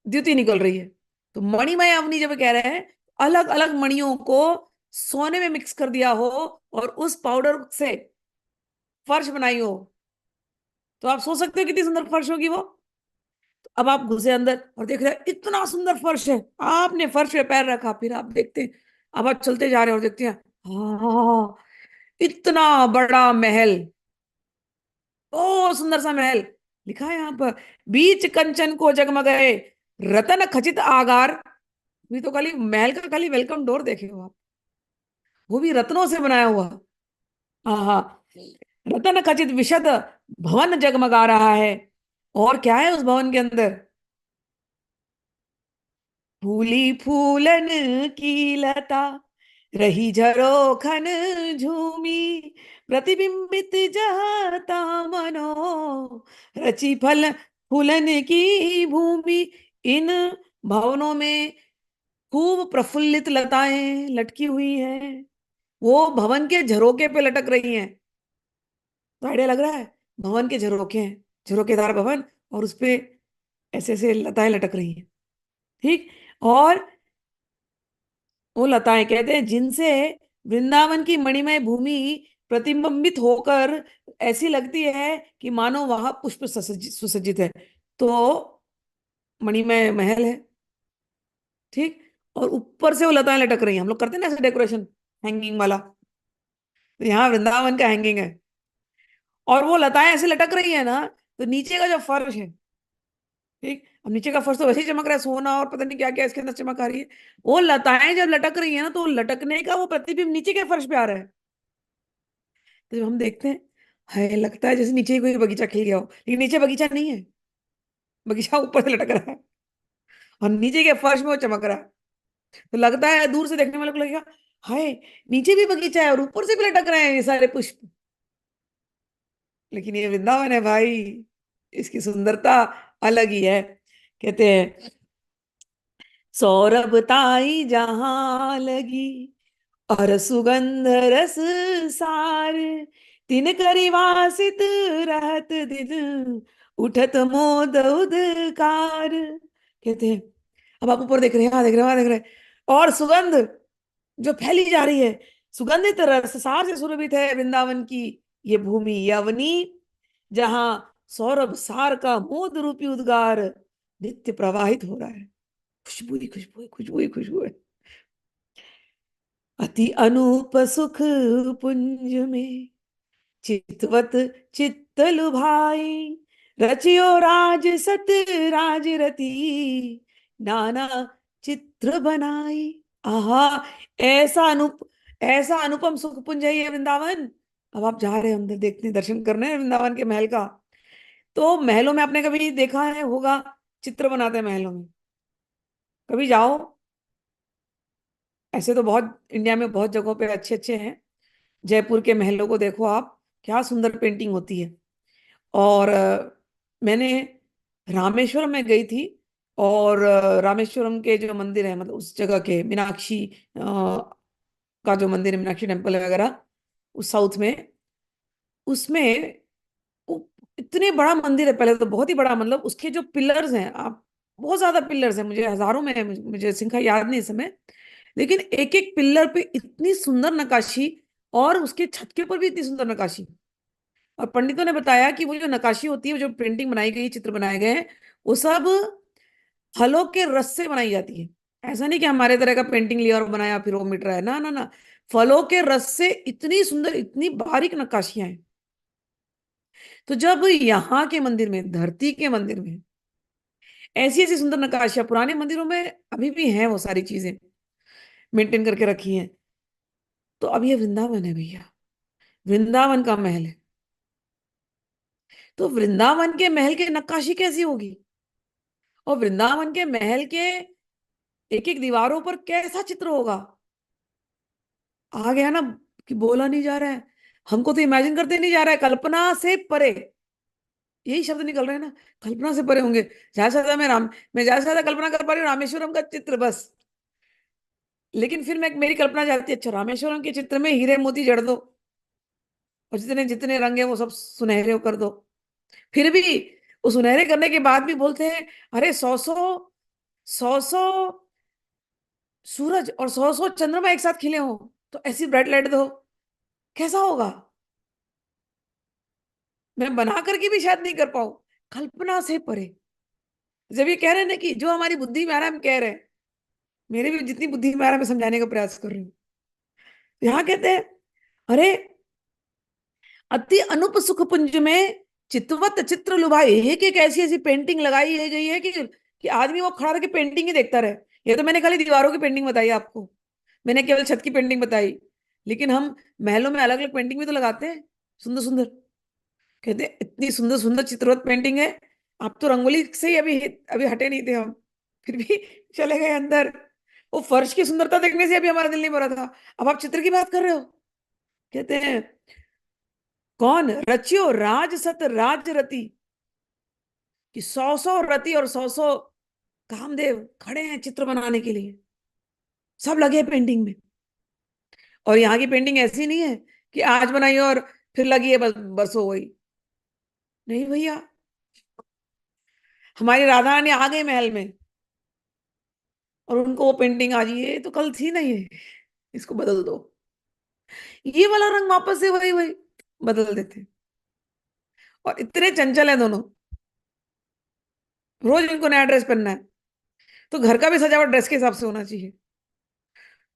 द्युति निकल रही है। तो मणिमय अवनी जब कह रहे हैं, अलग अलग मणियों को सोने में मिक्स कर दिया हो और उस पाउडर से फर्श बनाई हो, तो आप सोच सकते हो कितनी सुंदर फर्श होगी वो। तो अब आप घुसे अंदर और देख रहे हैं इतना सुंदर फर्श है, आपने फर्श पे पैर रखा, फिर आप देखते हैं, अब आप चलते जा रहे हैं और देखते हैं, हाँ, इतना बड़ा महल, ओ सुंदर सा महल। लिखा है यहाँ पर, बीच कंचन को जगमगाए, रतन खचित आगार। भी तो खाली महल का खाली वेलकम डोर देखे हो आप, वो भी रत्नों से बनाया हुआ। हाँ हाँ, रतन खचित विशद भवन जगमगा रहा है। और क्या है उस भवन के अंदर? फूली फूलन की लता, रही झरोखन झूमी, प्रतिबिंबित जहता मनो, रची फल फूलन की भूमि। इन भवनों में खूब प्रफुल्लित लताएं लटकी हुई हैं, वो भवन के झरोके पे लटक रही हैं। तो आइडिया लग रहा है, भवन के झरोके हैं, झरोकेदार भवन, और उसपे ऐसे ऐसे लताएं लटक रही हैं, ठीक। और वो लताएं कहते हैं जिनसे वृंदावन की मणिमय भूमि प्रतिबिंबित होकर ऐसी लगती है कि मानो वहां पुष्प सुसज्जित है। तो मणिमय महल है, ठीक। और ऊपर से वो लताएं लटक रही हैं, हम लोग करते हैं ना ऐसे डेकोरेशन, हैंगिंग वाला, तो यहाँ वृंदावन का हैंगिंग है। और वो लताएं ऐसे लटक रही है ना, तो नीचे का जो फर्श है, ठीक, अब नीचे का फर्श तो वैसे ही चमक रहा है, सोना और पता नहीं क्या क्या इसके अंदर चमक आ रही है। वो लताएं जब लटक रही है ना, तो लटकने का वो प्रतिबिंब नीचे के फर्श पे आ रहा है। तो जब हम देखते हैं, है लगता है जैसे नीचे ही कोई बगीचा खिल गया हो, लेकिन नीचे बगीचा नहीं है, बगीचा ऊपर से लटक रहा है और नीचे के फर्श में वो चमक रहा है। तो लगता है दूर से देखने वाले को लगेगा, हाय, नीचे भी बगीचा है और ऊपर से भी लटक रहे हैं ये सारे पुष्प। लेकिन ये वृंदावन है भाई, इसकी सुंदरता अलग ही है। कहते हैं, सौरभ ताई जहां लगी, और सुगंध रस सार, तिन करी वासित रहत दिन, उठत मोद उदकार। कहते हैं, अब आप ऊपर देख रहे हैं, वहां देख रहे हैं, वहां देख रहे हैं, और सुगंध जो फैली जा रही है, सुगंधित रस सार से सुरभित है वृंदावन की ये भूमि यवनी, जहां सौरभ सार का मोद रूपी उद्गार नित्य प्रवाहित हो रहा है। खुशबू ही खुशबू है, खुशबू ही खुशबू है। अति अनूप सुख पुंज में, चितवत चित्त लुभाई, रचियो राज सत राज रति, नाना चित्र बनाई। आहा, ऐसा ऐसा अनुपम सुख पुंज है ये वृंदावन। अब आप जा रहे हैं अंदर, देखने दर्शन करने हैं वृंदावन के महल का। तो महलों में आपने कभी देखा है होगा, चित्र बनाते हैं महलों में, कभी जाओ। ऐसे तो बहुत इंडिया में बहुत जगहों पे अच्छे अच्छे हैं। जयपुर के महलों को देखो आप, क्या सुंदर पेंटिंग होती है। और मैंने रामेश्वरम में गई थी, और रामेश्वरम के जो मंदिर है, मतलब उस जगह के मीनाक्षी का जो मंदिर है, मीनाक्षी टेम्पल है वगैरह, उस साउथ में, उसमें वो इतने बड़ा मंदिर है, पहले तो बहुत ही बड़ा, मतलब उसके जो पिलर्स हैं आप, बहुत ज्यादा पिलर्स हैं, मुझे हजारों में है, मुझे संख्या याद नहीं इस समय, लेकिन एक एक पिलर पे इतनी सुंदर नक्काशी, और उसके छत के ऊपर भी इतनी सुंदर नक्काशी। और पंडितों ने बताया कि वो जो नक्काशी होती है, वो जो पेंटिंग बनाई गई, चित्र बनाए गए हैं, वो सब फलों के रस से बनाई जाती है। ऐसा नहीं कि हमारे तरह का पेंटिंग लिया और बनाया फिर वो मिट रहा है, ना ना ना। फलों के रस से इतनी सुंदर, इतनी बारीक नक्काशियां हैं। तो जब यहाँ के मंदिर में, धरती के मंदिर में ऐसी ऐसी सुंदर नक्काशियां, पुराने मंदिरों में अभी भी हैं वो सारी चीजें मेंटेन करके रखी हैं। तो अब ये वृंदावन है भैया, वृंदावन का महल है। तो वृंदावन के महल की नक्काशी कैसी होगी, और वृंदावन के महल के एक एक दीवारों पर कैसा चित्र होगा। आ गया ना, कि बोला नहीं जा रहा है, हमको तो इमेजिन करते नहीं जा रहा है, कल्पना से परे, यही शब्द निकल रहे हैं ना, कल्पना से परे होंगे। ज्यादा से ज्यादा मैं ज्यादा से ज्यादा कल्पना कर पा रही हूँ रामेश्वरम का चित्र बस। लेकिन फिर मैं, मेरी कल्पना जाती है, अच्छा रामेश्वरम के चित्र में हीरे मोती जड़ दो, और जितने जितने रंग है वो सब सुनहरे कर दो। फिर भी वो सुनहरे करने के बाद भी बोलते हैं, अरे सौ सौ सूरज और सौ चंद्रमा एक साथ खिले हो, तो ऐसी ब्राइट लाइट दो, कैसा होगा। मैं बना करके भी शायद नहीं कर पाऊं, कल्पना से परे। जब ये कह रहे हैं ना कि जो हमारी बुद्धि में आ रहा है हम कह रहे हैं, मेरे भी जितनी बुद्धि में आ रहा है मैं समझाने का प्रयास कर रही हूँ। यहाँ कहते हैं, अरे अति अनूप सुख पुंज में चितवत चित्र लुभाए, एक एक ऐसी ऐसी पेंटिंग लगाई गई है कि आदमी वो खड़ा रह पेंटिंग ही देखता रहे। ये तो मैंने खाली दीवारों की पेंटिंग बताई आपको, मैंने केवल छत की पेंटिंग बताई। लेकिन हम महलों में अलग अलग पेंटिंग भी तो लगाते हैं, सुंदर सुंदर। कहते हैं इतनी सुंदर सुंदर चित्रवत पेंटिंग है। आप तो रंगोली से ही अभी अभी हटे नहीं थे हम, फिर भी चले गए अंदर। वो फर्श की सुंदरता देखने से अभी हमारा दिल नहीं भरा था, अब आप चित्र की बात कर रहे हो। कहते हैं, कौन रचियो राज सत राज रति, कि सौ सौ रति और सौ सौ कामदेव खड़े हैं चित्र बनाने के लिए, सब लगे पेंटिंग में। और यहाँ की पेंटिंग ऐसी नहीं है कि आज बनाई और फिर लगी है बस बस हो गई। नहीं भैया, हमारी राधा रानी आ गई महल में, और उनको वो पेंटिंग आज, ये तो कल थी ना, ये इसको बदल दो, ये वाला रंग वापस से वही वही बदल देते। और इतने चंचल है दोनों, रोज इनको नया ड्रेस पहनना है, तो घर का भी सजावट ड्रेस के हिसाब से होना चाहिए।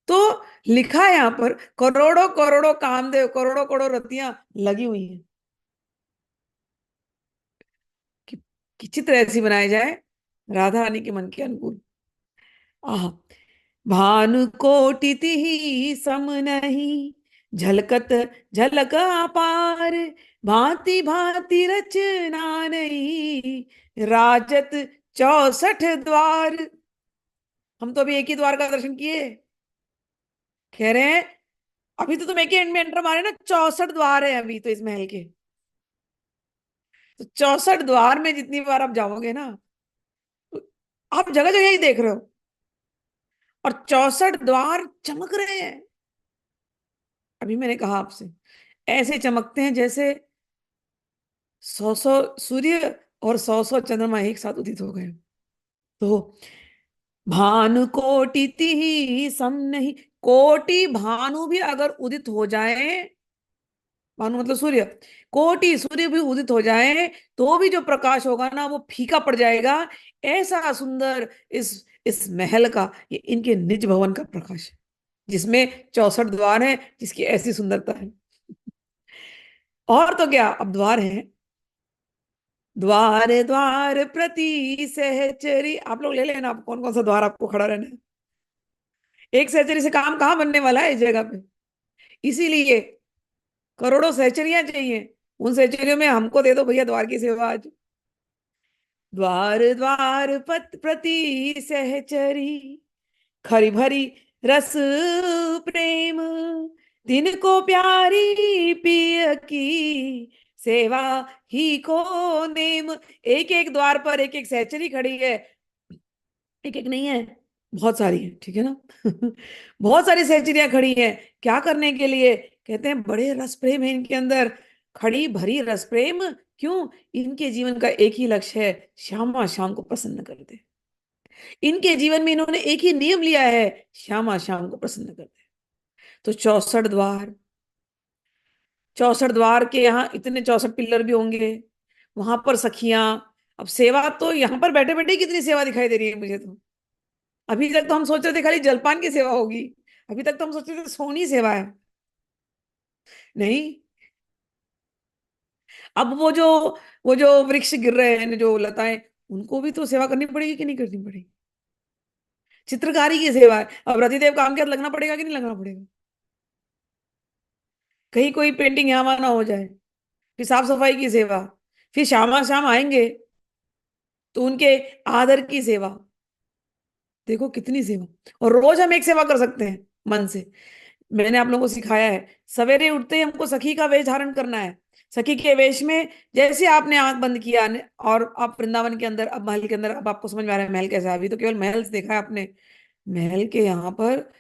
तो लिखा है यहाँ पर, करोड़ों करोड़ों कामदेव, करोड़ों करोड़ों रतियां लगी हुई हैं, कि, कि चित्र ऐसी बनाए जाए राधा रानी के मन के अनुकूल। आह, भानुकोटि ही सम नहीं, झलकत झलक अपार, भांति भांति रचना नहीं, राजत 64 द्वार। हम तो अभी एक ही द्वार का दर्शन किए, कह रहे हैं अभी तो तुम एक ही एंड में एंटर मारे ना, 64 द्वार है अभी तो इस महल के। तो 64 द्वार में जितनी बार आप जाओगे ना, तो आप जगह जगह ही देख रहे हो, और 64 द्वार चमक रहे हैं। अभी मैंने कहा आपसे, ऐसे चमकते हैं जैसे सौ सौ सूर्य और सौ सौ चंद्रमा एक साथ उदित हो गए। तो भानु कोटि ही सम नहीं, कोटि भानु भी अगर उदित हो जाए, भानु मतलब सूर्य, कोटि सूर्य भी उदित हो जाए, तो भी जो प्रकाश होगा ना वो फीका पड़ जाएगा। ऐसा सुंदर इस महल का, ये इनके निज भवन का प्रकाश है, जिसमें 64 द्वार है, जिसकी ऐसी सुंदरता है। और तो क्या, अब द्वार है, द्वार द्वार प्रति सहचरी, आप लोग ले लेना आप कौन कौन सा द्वार आपको खड़ा रहना है। एक सहचरी से काम कहाँ बनने वाला है इस जगह पे, इसीलिए करोड़ों सहचरियां चाहिए। उन सहचरियों में हमको दे दो भैया द्वार की सेवा आज। द्वार द्वार पत प्रति सहचरी, खरी भरी रस प्रेम, तिनको प्यारी पिय की सेवा ही को नेम। एक एक द्वार पर एक एक सहचरी खड़ी है, एक एक नहीं है, बहुत सारी है, ठीक है ना। बहुत सारी सहचरियां खड़ी हैं, क्या करने के लिए, कहते हैं बड़े रस प्रेम है इनके अंदर, खड़ी भरी रस प्रेम क्यों? इनके जीवन का एक ही लक्ष्य है, श्यामा श्याम को प्रसन्न कर दे। इनके जीवन में इन्होंने एक ही नियम लिया है, श्यामा श्याम को प्रसन्न कर दे। तो 64 द्वार, 64 द्वार के यहाँ इतने 64 पिल्लर भी होंगे, वहां पर सखियां। अब सेवा तो यहाँ पर बैठे बैठे ही कितनी सेवा दिखाई दे रही है मुझे तो। अभी तक तो हम सोच रहे थे खाली जलपान की सेवा होगी, अभी तक तो हम सोच रहे थे सोनी सेवा है। नहीं, अब वो जो वृक्ष गिर रहे हैं, जो लताएं, उनको भी तो सेवा करनी पड़ेगी कि नहीं करनी पड़ेगी? चित्रकारी की सेवा है, अब रतिदेव काम के हाथ लगना पड़ेगा कि नहीं लगना पड़ेगा? कहीं कोई पेंटिंग यहाँ वहां ना हो जाए। फिर साफ सफाई की सेवा, फिर श्यामा श्याम आएंगे तो उनके आदर की सेवा। देखो कितनी सेवा। और रोज हम एक सेवा कर सकते हैं मन से। मैंने आप लोगों को सिखाया है, सवेरे उठते ही हमको सखी का वेश धारण करना है। सखी के वेश में जैसे आपने आंख बंद किया और आप वृंदावन के अंदर, अब महल के अंदर, अब आपको समझ में आ रहा है महल कैसा है। अभी तो केवल महल से देखा है आपने, महल के यहाँ पर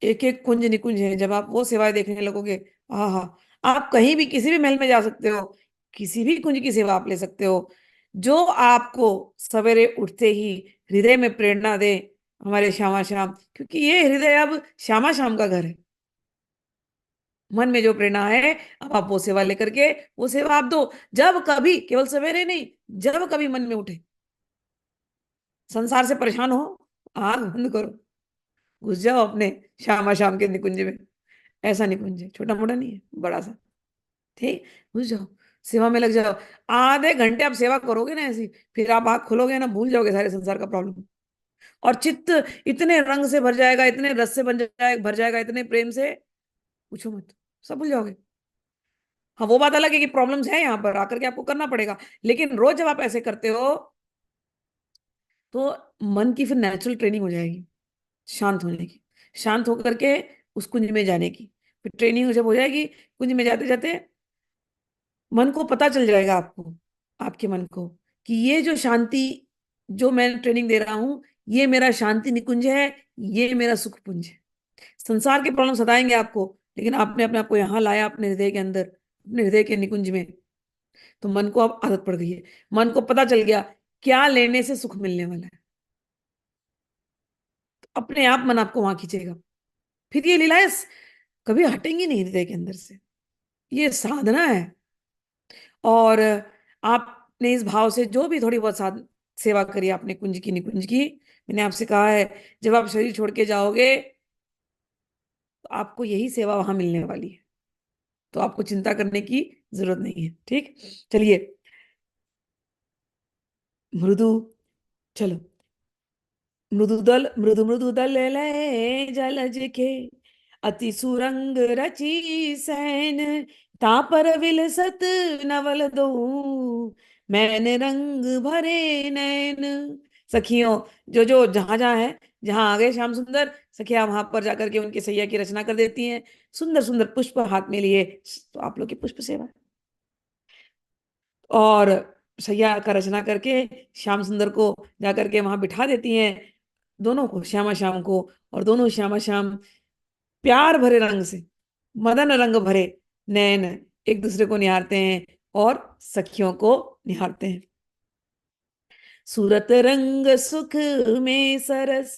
एक एक कुंज निकुंज है। जब आप वो सेवाएं देखने लगोगे, आहा, आप कहीं भी किसी भी महल में जा सकते हो, किसी भी कुंज की सेवा आप ले सकते हो, जो आपको सवेरे उठते ही हृदय में प्रेरणा दे, हमारे श्यामा श्याम। क्योंकि ये हृदय अब श्यामा श्याम का घर है। मन में जो प्रेरणा है, अब आप वो सेवा लेकर के, वो सेवा आप दो। जब कभी, केवल सवेरे नहीं, जब कभी मन में उठे, संसार से परेशान हो, आंख बंद करो, घुस जाओ अपने श्यामा श्याम के निकुंज में। ऐसा निकुंज है, छोटा मोटा नहीं है, बड़ा सा। ठीक, घुस जाओ, सेवा में लग जाओ। आधे घंटे आप सेवा करोगे ना ऐसी, फिर आप आंख खोलोगे ना, भूल जाओगे सारे संसार का प्रॉब्लम। और चित्त इतने रंग से भर जाएगा, इतने रस से भर जाएगा, इतने प्रेम से, पूछो मत, सब भूल जाओगे। हाँ, वो बात अलग है कि प्रॉब्लम्स है यहाँ पर आकर के आपको करना पड़ेगा, लेकिन रोज जब आप ऐसे करते हो तो मन की फिर नेचुरल ट्रेनिंग हो जाएगी शांत होने की। शांत होकर के उस कुंज में जाने की फिर ट्रेनिंग जब हो जाएगी, कुंज में जाते जाते मन को पता चल जाएगा, आपको, आपके मन को, कि ये जो शांति, जो मैं ट्रेनिंग दे रहा हूं, ये मेरा शांति निकुंज है, ये मेरा सुख पुंज है। संसार के प्रॉब्लम सताएंगे आपको, लेकिन आपने अपने आप को यहाँ लाया, अपने हृदय के अंदर, अपने हृदय के निकुंज में, तो मन को अब आदत पड़ गई है। मन को पता चल गया क्या लेने से सुख मिलने वाला है, तो अपने आप मन आपको वहां खींचेगा। फिर ये लीलाएं कभी हटेंगी नहीं हृदय के अंदर से। ये साधना है। और आपने इस भाव से जो भी थोड़ी बहुत सेवा करी आपने कुंज की निकुंज की, मैंने आपसे कहा है, जब आप शरीर छोड़ के जाओगे तो आपको यही सेवा वहां मिलने वाली है। तो आपको चिंता करने की जरूरत नहीं है। ठीक, चलिए। मृदु, चलो। मृदु मृदु दल लय जलज के, अति सुरंग रची सैन, तापर विलसत नवल दो, मैंने रंग भरे नैन। सखियों, जो जो जहां जहां है, जहां आ गए श्याम सुंदर, सखियां वहां पर जाकर के उनकी सैया की रचना कर देती हैं, सुंदर सुंदर पुष्प हाथ में लिए। तो आप लोग की पुष्प सेवा। और सैया का रचना करके श्याम सुंदर को जाकर के वहां बिठा देती हैं, दोनों को, श्यामा श्याम को। और दोनों श्यामा श्याम प्यार भरे रंग से, मदन रंग भरे नैन, एक दूसरे को निहारते हैं और सखियों को निहारते हैं। सूरत रंग सुख में सरस,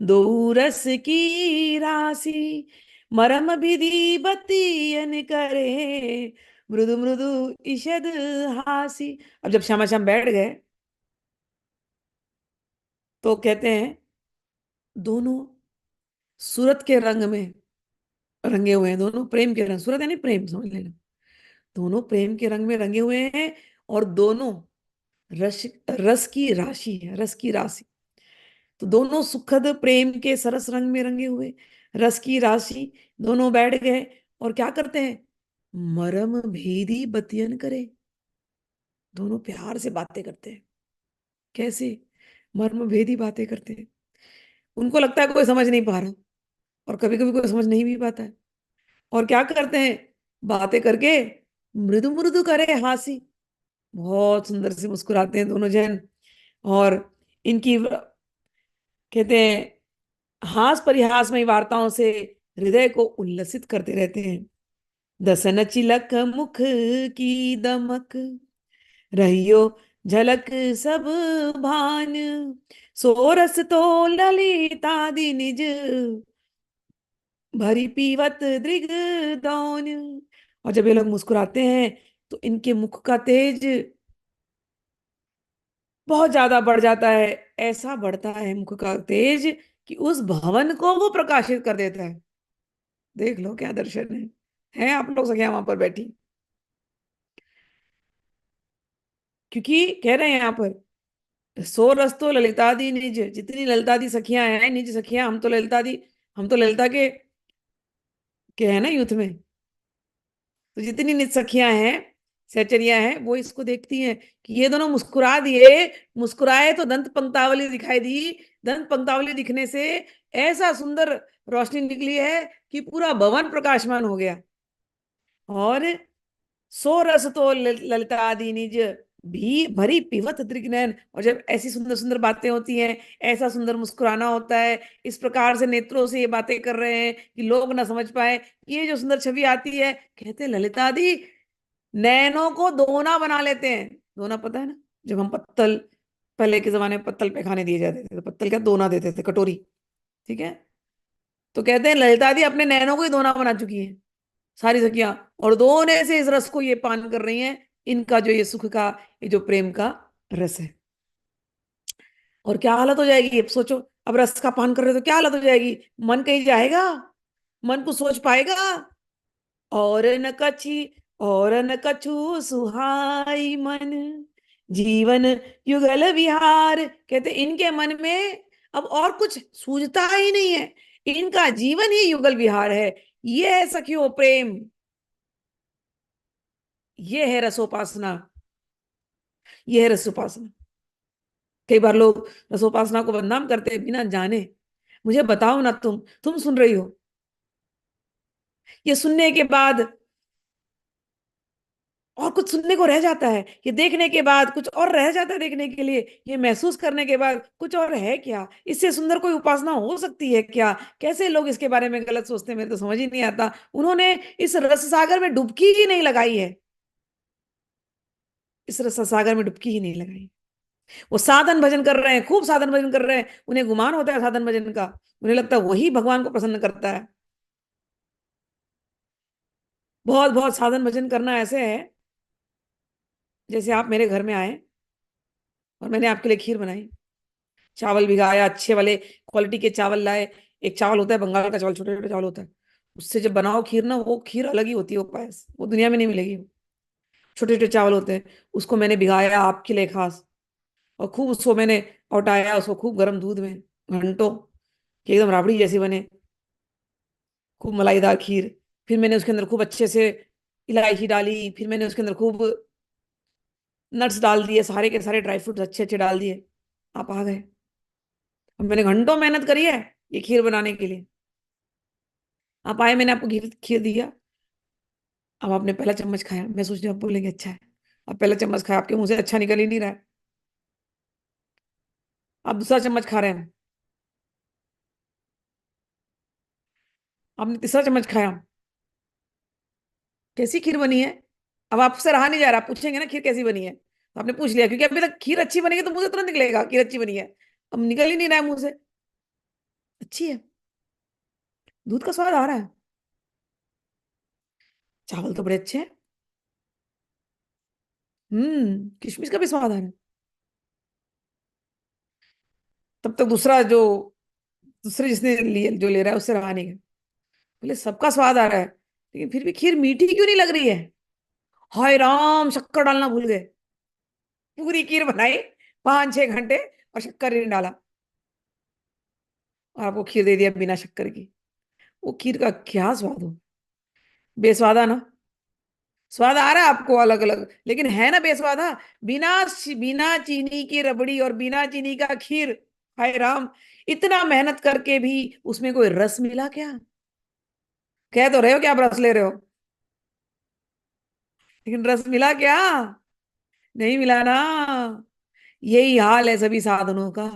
दो रस की राशि, मरम विधि बतियन करे, मृदु मृदु इषद हासी। अब जब श्यामा श्याम बैठ गए तो कहते हैं, दोनों सूरत के रंग में रंगे हुए हैं, दोनों प्रेम के रंग, सूरत यानी प्रेम समझ लेना, दोनों प्रेम के रंग में रंगे हुए हैं। और दोनों रस, रस की राशि है, रस की राशि। तो दोनों सुखद प्रेम के सरस रंग में रंगे हुए, रस की राशि, दोनों बैठ गए और क्या करते हैं, मरम भेदी बतियन करे, दोनों प्यार से बातें करते हैं। कैसे? मर्म भेदी बातें करते हैं। उनको लगता है कोई समझ नहीं पा रहा, और कभी कभी कोई समझ नहीं भी पाता है। और क्या करते हैं, बातें करके मृदु मृदु करे हासी, बहुत सुंदर से मुस्कुराते हैं दोनों जन। और इनकी कहते हैं हास परिहासमयी वार्ताओं से हृदय को उल्लसित करते रहते हैं। दसन चिलक मुख की दमक, रहियो झलक सब भान, सोरस तो ललितादि निज, भरी पीवत दृग दौन। और जब ये लोग मुस्कुराते हैं तो इनके मुख का तेज बहुत ज्यादा बढ़ जाता है। ऐसा बढ़ता है मुख का तेज कि उस भवन को वो प्रकाशित कर देता है। देख लो क्या दर्शन है आप लोग सखिया वहां पर बैठी। क्योंकि कह रहे हैं यहाँ पर, सो रस तो ललितादि निज, जितनी ललितादि सखियां हैं, निज सखियां, हम तो ललितादि, हम तो ललिता के हैं ना युद्ध में। तो जितनी निज सखियां हैं, सहचरियां हैं, वो इसको देखती हैं कि ये दोनों मुस्कुरा दिए। मुस्कुराए तो दंत पंक्तावली दिखाई दी। दंत पंक्तावली दिखने से ऐसा सुंदर रोशनी निकली है कि पूरा भवन प्रकाशमान हो गया। और सो रस तो ललितादि निज, भी भरी पीवत त्रिनयन। और जब ऐसी सुंदर सुंदर बातें होती हैं, ऐसा सुंदर मुस्कुराना होता है, इस प्रकार से नेत्रों से ये बातें कर रहे हैं कि लोग ना समझ पाए, ये जो सुंदर छवि आती है, कहते हैं ललितादि नैनों को दोना बना लेते हैं। दोना पता है ना, जब हम पत्तल, पहले के जमाने में पत्तल पे खाने दिए जाते थे तो पत्तल क्या दोना देते थे, कटोरी। ठीक है। तो कहते हैं ललिता दी अपने नैनों को ही दोना बना चुकी है, सारी सखियां। और दोने से इस रस को ये पान कर रही हैं। इनका जो ये सुख का, ये जो प्रेम का रस है। और क्या हालत हो जाएगी अब सोचो। अब रस का पान कर रहे हो तो क्या हालत हो जाएगी। मन कहीं जाएगा, मन को सोच पाएगा। और न कछि, और न कछु सुहाई मन, जीवन युगल विहार। कहते इनके मन में अब और कुछ सूझता ही नहीं है। इनका जीवन ही युगल विहार है। ये है सखियों प्रेम, ये है रसोपासना, ये है रसोपासना। कई बार लोग रसोपासना को बदनाम करते हैं बिना जाने। मुझे बताओ ना, तुम सुन रही हो, ये सुनने के बाद और कुछ सुनने को रह जाता है, ये देखने के बाद कुछ और रह जाता है देखने के लिए, ये महसूस करने के बाद कुछ और है क्या। इससे सुंदर कोई उपासना हो सकती है क्या। कैसे लोग इसके बारे में गलत सोचते हैं, मेरे तो समझ ही नहीं आता। उन्होंने इस रस सागर में डुबकी ही नहीं लगाई है, इस रस सागर में डुबकी ही नहीं लगाई। वो साधन भजन कर रहे हैं, खूब साधन भजन कर रहे हैं, उन्हें गुमान होता है साधन भजन का। उन्हें लगता है वही भगवान को प्रसन्न करता है। बहुत बहुत साधन भजन करना ऐसे है जैसे आप मेरे घर में आए और मैंने आपके लिए खीर बनाई, चावल भिगाया, अच्छे वाले क्वालिटी के चावल लाए। एक चावल होता है बंगाल का चावल, छोटे छोटे चावल होता है, उससे जब बनाओ खीर ना, वो खीर अलग ही होती है, वो पायस वो दुनिया में नहीं मिलेगी। छोटे छोटे चावल होते हैं, उसको मैंने भिगाया आपके लिए खास। और खूब उसको मैंने औटाया, उसको खूब गर्म दूध में घंटों, कि एकदम राबड़ी जैसी बने, खूब मलाईदार खीर। फिर मैंने उसके अंदर खूब अच्छे से इलायची डाली, फिर मैंने उसके अंदर खूब नट्स डाल दिए, सारे के सारे ड्राई फ्रूट्स अच्छे अच्छे डाल दिए। आप आ गए। अब मैंने घंटों मेहनत करी है ये खीर बनाने के लिए। आप आए, मैंने आपको खीर खीर दिया। अब आपने पहला चम्मच खाया, मैं सोच रही हूँ आप बोलेंगे अच्छा है। अब पहला चम्मच खाया, आपके मुंह से अच्छा निकल ही नहीं रहा है। आप दूसरा चम्मच खा रहे हैं, आपने तीसरा चम्मच खाया, कैसी खीर बनी है। अब आपसे रहा नहीं जा रहा, आप पूछेंगे ना खीर कैसी बनी है, तो आपने पूछ लिया, क्योंकि अभी तक खीर अच्छी बनेगी तो मुंह से तुरंत निकलेगा खीर अच्छी बनी है। अब निकल ही नहीं रहा है मुंह से। अच्छी है, दूध का स्वाद आ रहा है, चावल तो बड़े अच्छे हैं, किशमिश का भी स्वाद आ रहा है। तब तक दूसरा जो, दूसरे जिसने लिए जो ले रहा है उससे रहा नहीं गया। बोले सबका स्वाद आ रहा है, लेकिन फिर भी खीर मीठी क्यों नहीं लग रही है। हाय राम, शक्कर डालना भूल गए। पूरी खीर बनाई 5-6 घंटे और शक्कर नहीं डाला, और आपको खीर दे दिया बिना शक्कर की। वो खीर का क्या स्वाद हो, बेस्वादा ना। स्वाद आ रहा है आपको अलग अलग, लेकिन है ना बेस्वादा। बिना बिना चीनी की रबड़ी और बिना चीनी का खीर, हाय राम। इतना मेहनत करके भी उसमें कोई रस मिला क्या। कह तो रहे हो कि आप रस ले रहे हो, लेकिन रस मिला क्या। नहीं मिला ना। यही हाल है सभी साधनों का।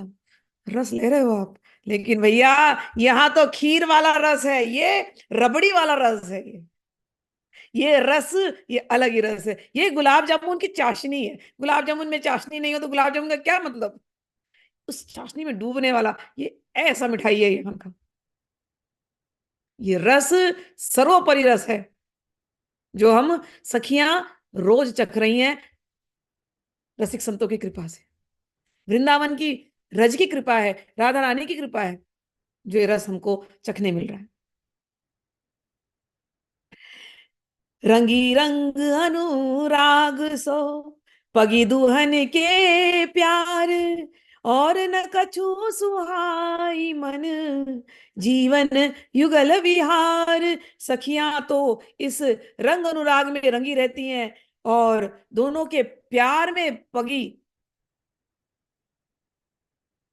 रस ले रहे हो आप, लेकिन भैया यहाँ तो खीर वाला रस है ये, रबड़ी वाला रस है ये। ये रस, ये अलग ही रस है। ये गुलाब जामुन की चाशनी है। गुलाब जामुन में चाशनी नहीं हो तो गुलाब जामुन का क्या मतलब? उस चाशनी में डूबने वाला ये ऐसा मिठाई है यहाँ का। ये रस सर्वोपरि रस है, जो हम सखियां रोज चख रही हैं रसिक संतों की कृपा से। वृंदावन की रज की कृपा है, राधा रानी की कृपा है, जो ये रस हमको चखने मिल रहा है। रंगी रंग अनुराग सो, पगी दुल्हन के प्यार, और न कछु सुहाई मन, जीवन युगल विहार। सखियां तो इस रंग अनुराग में रंगी रहती हैं, और दोनों के प्यार में पगी।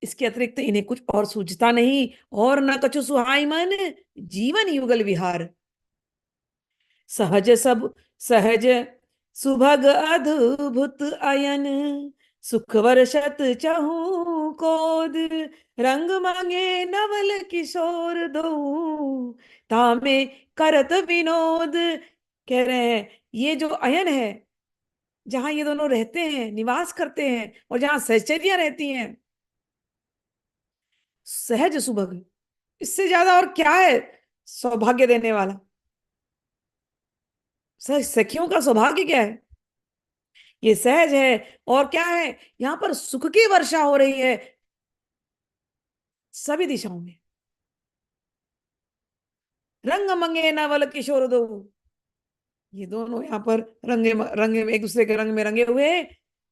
इसके अतिरिक्त इन्हें कुछ और सूझता नहीं। और न कछु सुहाई मन, जीवन युगल विहार। सहज सब सहज सुभग अद्भुत अयन, सुख वर्षत चहु कोद, रंग मांगे नवल किशोर दो, तामे करत विनोद। कह रहे हैं ये जो अयन है, जहां ये दोनों रहते हैं, निवास करते हैं, और जहां सहचर्या रहती हैं, सहज सुभग, इससे ज्यादा और क्या है सौभाग्य देने वाला? सखियों का सौभाग्य क्या है? ये सहज है। और क्या है? यहाँ पर सुख की वर्षा हो रही है सभी दिशाओं में। रंग मंगे नवल किशोर दो, ये दोनों यहाँ पर रंगे में, एक दूसरे के रंग में रंगे हुए हैं।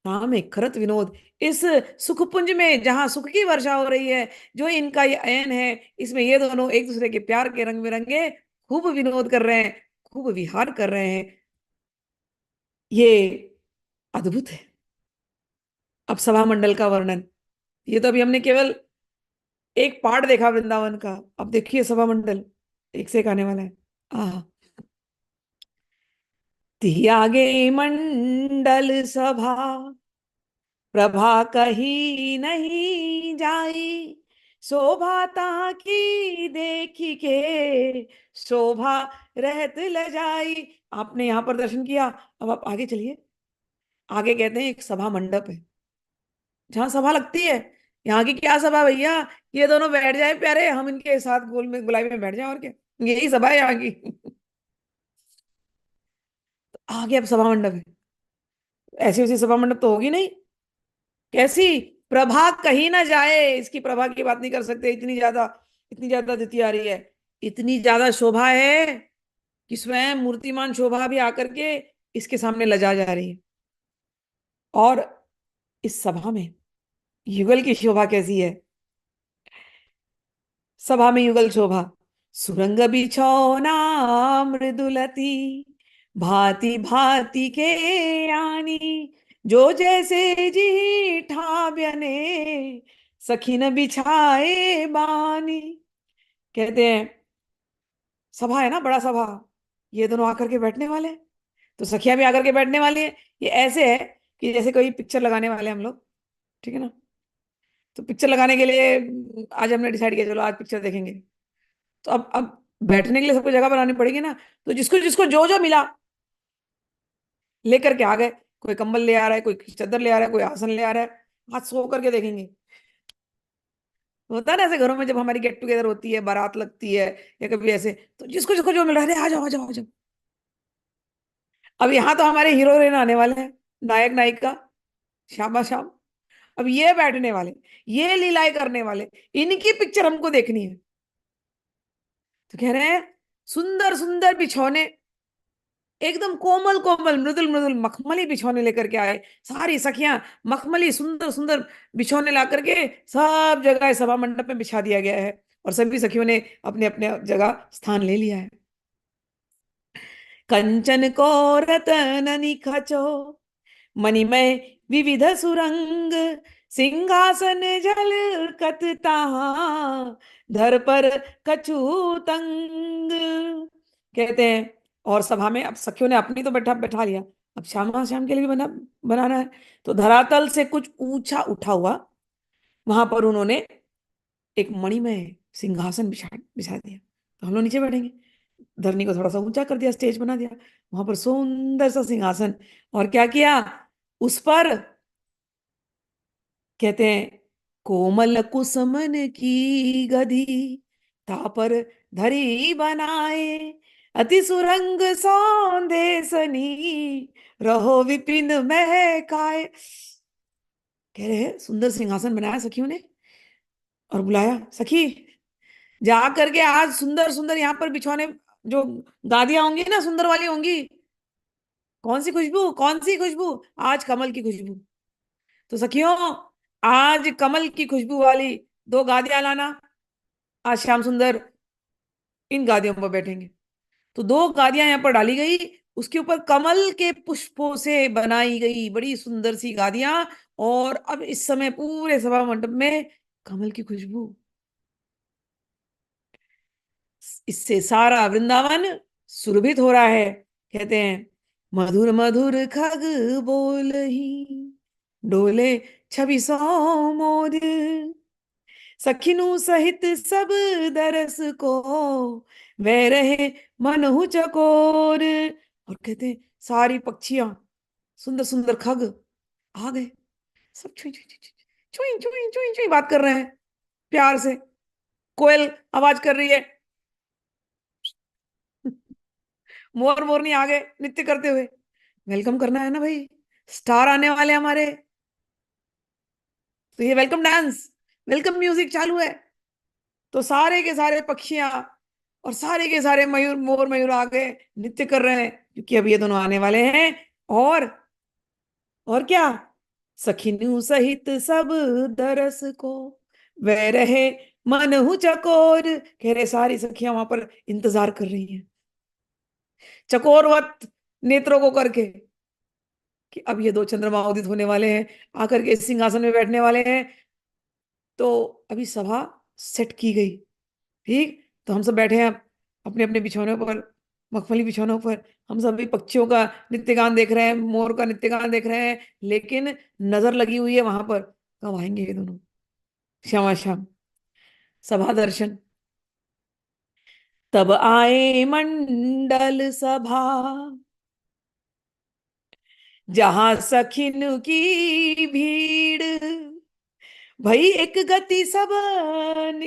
काम है खरत विनोद। इस सुख पुंज में जहां सुख की वर्षा हो रही है, जो इनका ये अयन है, इसमें ये दोनों एक दूसरे के प्यार के रंग में रंगे खूब विनोद कर रहे हैं, खूब विहार कर रहे हैं। ये अद्भुत है। अब सभा मंडल का वर्णन, ये तो अभी हमने केवल एक पार्ट देखा वृंदावन का। अब देखिए सभा मंडल, एक से एक आने वाला है। आ त्यागे मंडल सभा, प्रभा कही नहीं जाई, शोभा ता की देखी के, शोभा रहत ल जाई। आपने यहाँ पर दर्शन किया, अब आप आगे चलिए। आगे कहते हैं एक सभा मंडप है, जहां सभा लगती है। यहाँ की क्या सभा भैया, ये दोनों बैठ जाए प्यारे, हम इनके साथ गोल में गुलाबी में बैठ जाए, और क्या, यही सभा है यहाँ की। आगे अब सभा मंडप है। ऐसी वैसी सभा मंडप तो होगी नहीं। कैसी प्रभा कहीं ना जाए, इसकी प्रभा की बात नहीं कर सकते, इतनी ज्यादा, इतनी ज्यादा द्वितीय आ रही है। इतनी ज्यादा शोभा है कि स्वयं मूर्तिमान शोभा भी आकर के इसके सामने लजा जा रही है। और इस सभा में युगल की शोभा कैसी है? सभा में युगल शोभा, सुरंग बिछौना मृदुलती, भांति भांति के यानी, जो जैसे जी ठाव्यने, सखी न बिछाए बानी। कहते हैं सभा है ना, बड़ा सभा, ये दोनों आकर के बैठने वाले हैं, तो सखियां भी आकर के बैठने वाली है। ये ऐसे है कि जैसे कोई पिक्चर लगाने वाले हैं हम लोग, ठीक है ना? तो पिक्चर लगाने के लिए आज हमने डिसाइड किया चलो आज पिक्चर देखेंगे। तो अब बैठने के लिए सबको जगह बनानी पड़ेगी ना। तो जिसको जिसको जो जो मिला लेकर के आ गए। कोई कंबल ले आ रहा है, कोई चादर ले आ रहा है, कोई आसन ले आ रहा है। आज सो करके देखेंगे। होता है ना ऐसे घरों में, जब हमारी गेट टुगेदर होती है, बारात लगती है, या कभी ऐसे, तो जिसको जिसको जो मिल रहा है, "अरे, आ जाओ आ जाओ आ जाओ।" अब यहाँ तो हमारे हीरो हीरोइन आने वाले हैं, नायक नायिका, श्यामा श्याम। अब ये बैठने वाले, ये लीलाएं करने वाले, इनकी पिक्चर हमको देखनी है। तो कह रहे हैं सुंदर सुंदर बिछौने, एकदम कोमल कोमल मृदुल मृदुल मखमली बिछौने लेकर के आए। सारी सखियां मखमली सुंदर सुंदर बिछौने ला करके सब जगह सभा मंडप में बिछा दिया गया है, और सभी सखियों ने अपने अपने जगह स्थान ले लिया है। कंचन को रतन निखचो, मणिमय विविध सुरंग, सिंहासन जल कत ताहा, धर पर कछु तंग। कहते हैं और सभा में अब सखियों ने अपनी तो बैठा बैठा लिया, अब श्यामा श्याम के लिए भी बनाना है। तो धरातल से कुछ ऊंचा उठा हुआ, वहां पर उन्होंने एक मणिमय सिंहासन बिछा बिछा दिया। तो हम लोग नीचे बैठेंगे। धरनी को थोड़ा सा ऊंचा कर दिया, स्टेज बना दिया, वहां पर सुंदर सा सिंहासन। और क्या किया उस पर, कहते हैं, कोमल कुसुमन की गधी तापर धरी बनाए, अति सुरंग सौंदेशनी रहो विपिन महकाए। कह रहे हैं सुंदर सिंहासन बनाया सखियों ने, और बुलाया, सखी जा करके आज सुंदर सुंदर यहाँ पर बिछौने, जो गादियां होंगी ना सुंदर वाली होंगी, कौन सी खुशबू, कौन सी खुशबू, आज कमल की खुशबू। तो सखियों, आज कमल की खुशबू वाली दो गादियां लाना, आज श्याम सुंदर इन गादियों पर बैठेंगे। तो दो गादियां यहाँ पर डाली गई, उसके ऊपर कमल के पुष्पों से बनाई गई बड़ी सुंदर सी गादियां। और अब इस समय पूरे सभा मंडप में कमल की खुशबू, इससे सारा वृंदावन सुरभित हो रहा है। कहते हैं, मधुर मधुर खग बोलही डोले छवि सो मोर, सखिनु सहित सब दरस को वह रहे मनहु चकोर। और कहते हैं सारी पक्षियां, सुंदर सुंदर खग आ गए, सब छुई छुई छुई छुई छुई छुई छुई बात कर रहे हैं प्यार से। कोयल आवाज कर रही है, मोर मोरनी आ गए नृत्य करते हुए। वेलकम करना है ना भाई, स्टार आने वाले हमारे, तो ये वेलकम डांस, वेलकम म्यूजिक चालू है। तो सारे के सारे पक्षियां और सारे के सारे मयूर, मोर मयूर आ गए, नृत्य कर रहे हैं, क्योंकि अब ये दोनों आने वाले हैं। और और क्या, सखिनु सहित सब दरस को वह रहे मनहु चकोर। कह रहे सारी सखियां वहां पर इंतजार कर रही हैं, चकोरवत नेत्रों को करके, कि अब ये दो चंद्रमा उदित होने वाले हैं, आकर के इस सिंहासन में बैठने वाले हैं। तो अभी सभा सेट की गई, ठीक। तो हम सब बैठे हैं अपने अपने बिछौनों पर, मखमली बिछौनों पर। हम सभी पक्षियों का नृत्य गान देख रहे हैं, मोर का नृत्य गान देख रहे हैं, लेकिन नजर लगी हुई है वहां पर, कब आएंगे ये दोनों, श्यामा श्याम, सभा दर्शन। तब आए मंडल सभा, जहां सखिन की भीड़, भई एक गति सबन,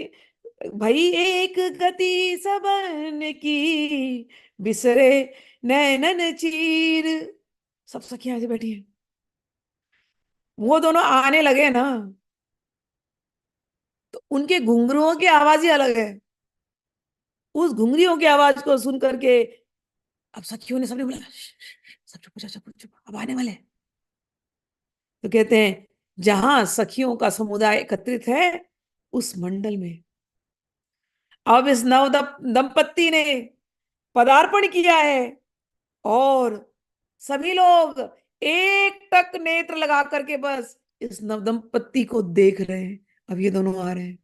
भई एक गति सबन की, बिसरे नैनन चीर। सब सखियां ऐसे बैठी हैं, वो दोनों आने लगे ना, तो उनके घुंघरुओं की आवाज ही अलग है। उस घुंघरियों की आवाज को सुन करके अब सखियों ने, सबने बोला, सब चुप हो जाओ, सब चुप, अब आने वाले हैं। तो कहते हैं जहां सखियों का समुदाय एकत्रित है, उस मंडल में अब इस नव दंपत्ति ने पदार्पण किया है। और सभी लोग एक टक नेत्र लगा करके बस इस नवदंपति को देख रहे हैं। अब ये दोनों आ रहे हैं,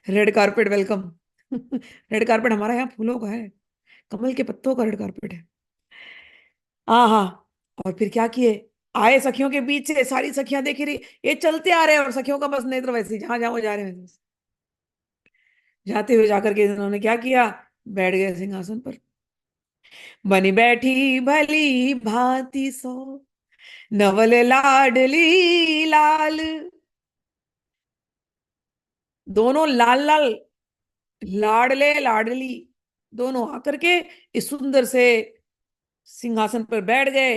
red carpet welcome. Red carpet हमारा यहाँ फूलों का है, कमल के पत्तों का रेड कारपेट है। हाँ। और फिर क्या किए, आए सखियों के बीच से, सारी सखियां देख रही, ये चलते आ रहे हैं, और सखियों का बस नेत्र वैसे ही, जहां जहां वो जा रहे हैं, बस जाते हुए जाकर के इन्होंने क्या किया, बैठ गए सिंहासन पर। बनी बैठी भली भांति सो नवल लाडली लाल, दोनों लाल लाल, लाडले लाडली, दोनों आकर के इस सुंदर से सिंहासन पर बैठ गए।